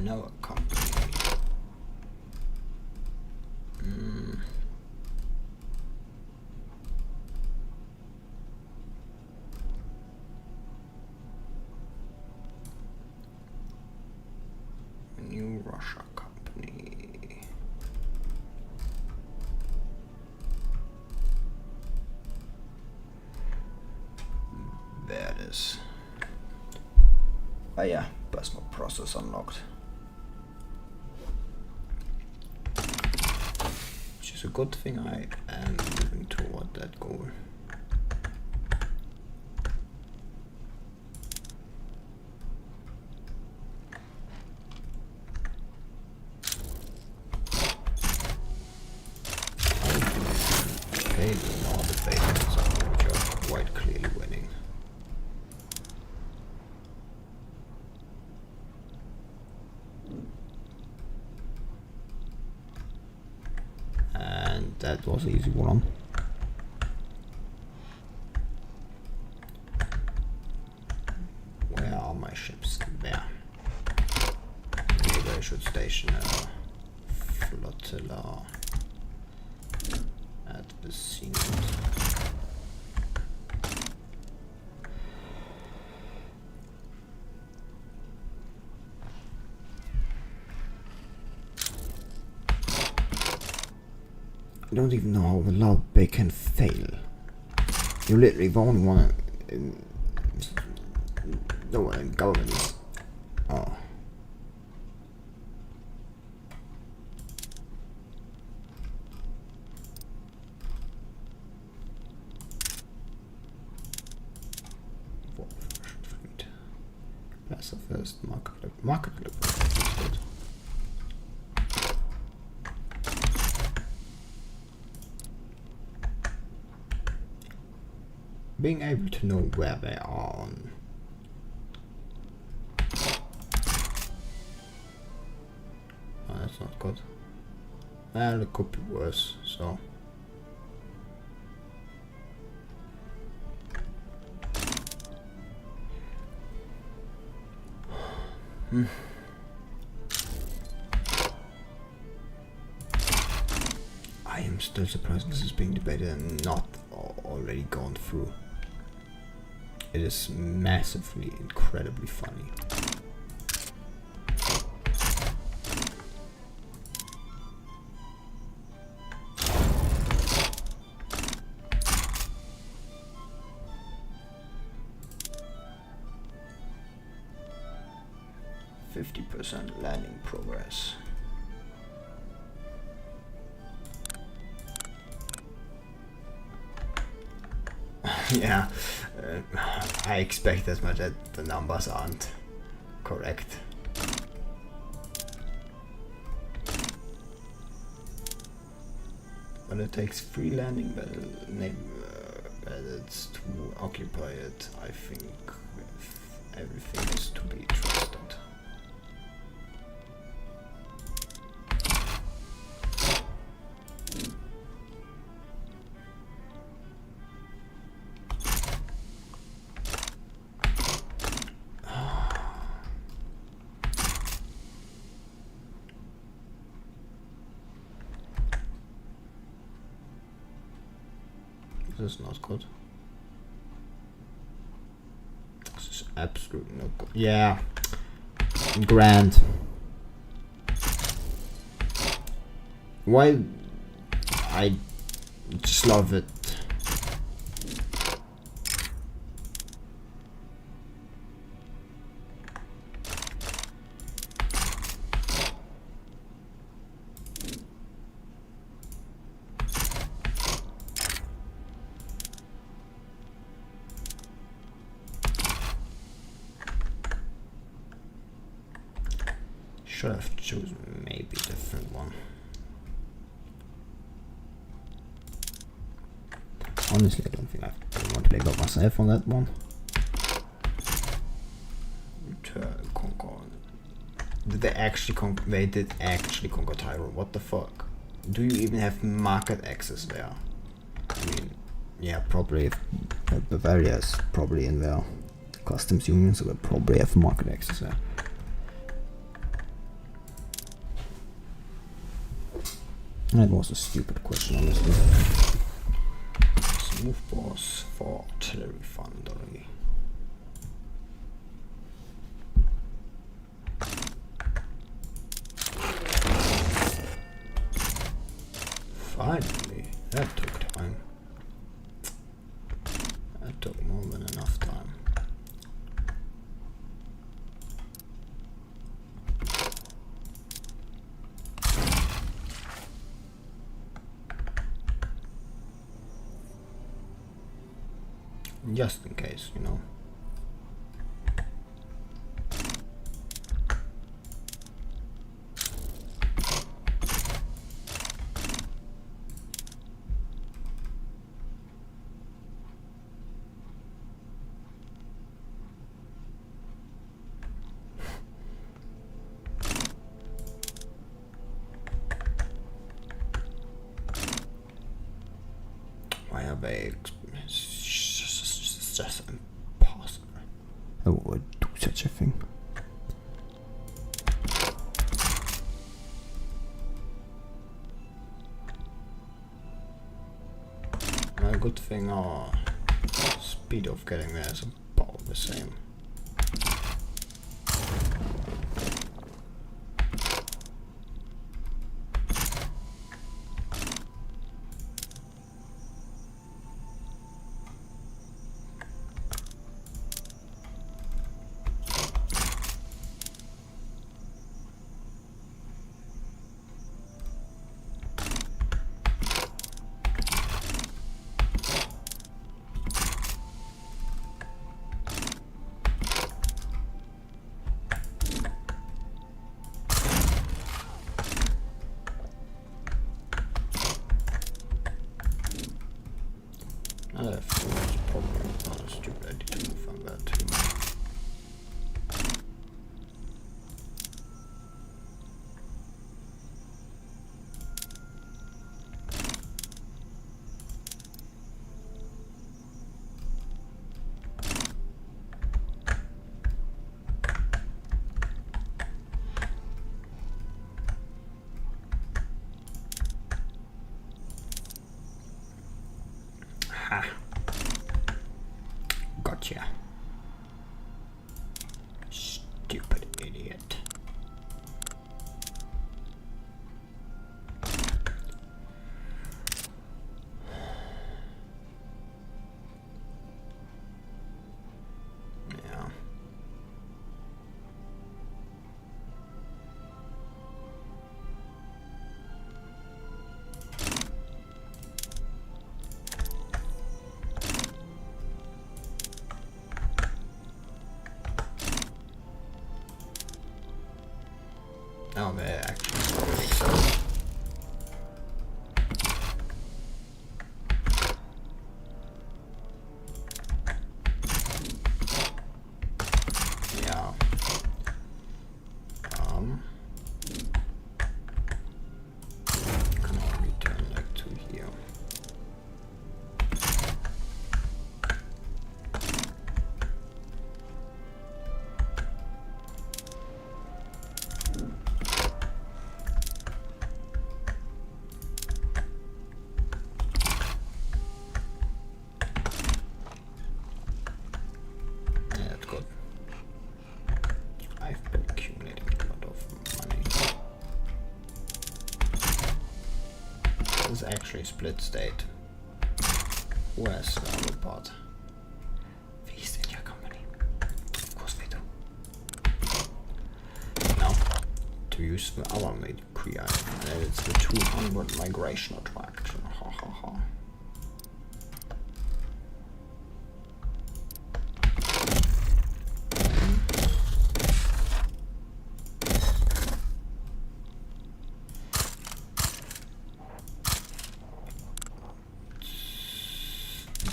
No company. New Russia company. There it is. Oh yeah, personal process unlocked. It's a good thing I am moving toward that goal. Okay, all the bases which are quite clearly winning. And that was an easy one. Where are my ships? There. Maybe I should station a flotilla at the scene. I don't even know how loud they can fail. You literally only want to... No one in government is... Oh. Fleet. That's the first market clip. Good. Being able to know where they are on. Oh, that's not good. Well, it could be worse, so. I am still surprised this is being debated and not already gone through. It is massively, incredibly funny. %, landing progress. Yeah, I expect as much that the numbers aren't correct. But it takes 3 landing battles to occupy it. I think everything is to be trusted. This is not good. This is absolutely not good. Yeah. Grand. Why? I just love it. Should have chosen maybe a different one. Honestly, I don't think I want to play by myself on that one. Conquer. Did they actually conquer? They did actually conquer Tyrol. What the fuck? Do you even have market access there? I mean, yeah, probably. Bavaria is probably in their customs union, so they probably have market access there. That was a stupid question, honestly. Smooth boss for artillery foundry. Finally, that took time. That took more than enough time. Just in case, you know. Why are they? It's just impossible. I would do such a thing. A good thing our speed of getting there is about the same. That's probably not a stupid idea to move on that too. Ha. Gotcha. Stupid idiot. Yeah. actually split state. Where's the other part? East India Company. Of course they do. Now, to use the other decree, and it's the 200 migration attraction. Ha ha ha.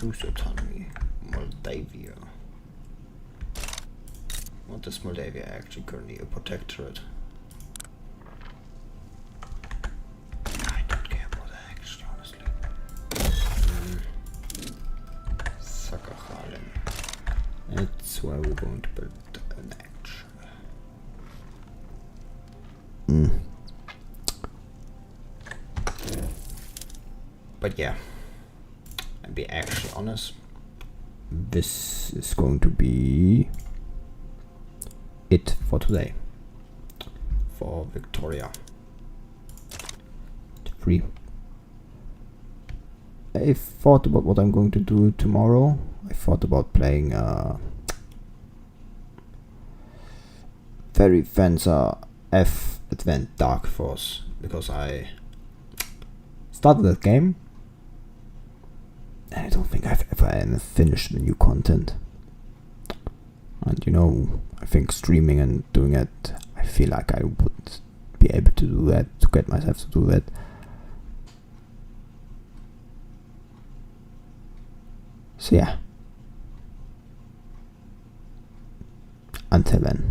Loose autonomy, Moldavia. What is Moldavia actually currently a protectorate? I don't care about that actually, honestly. Sakhalin. That's where we're going to build an action. But yeah. And be actually honest, this is going to be it for today. For Victoria. 3. I thought about what I'm going to do tomorrow. I thought about playing Very Fencer F Advent Dark Force, because I started that game. I don't think I've ever finished the new content. And you know, I think streaming and doing it, I feel like I would be able to do that, to get myself to do that. So yeah. Until then.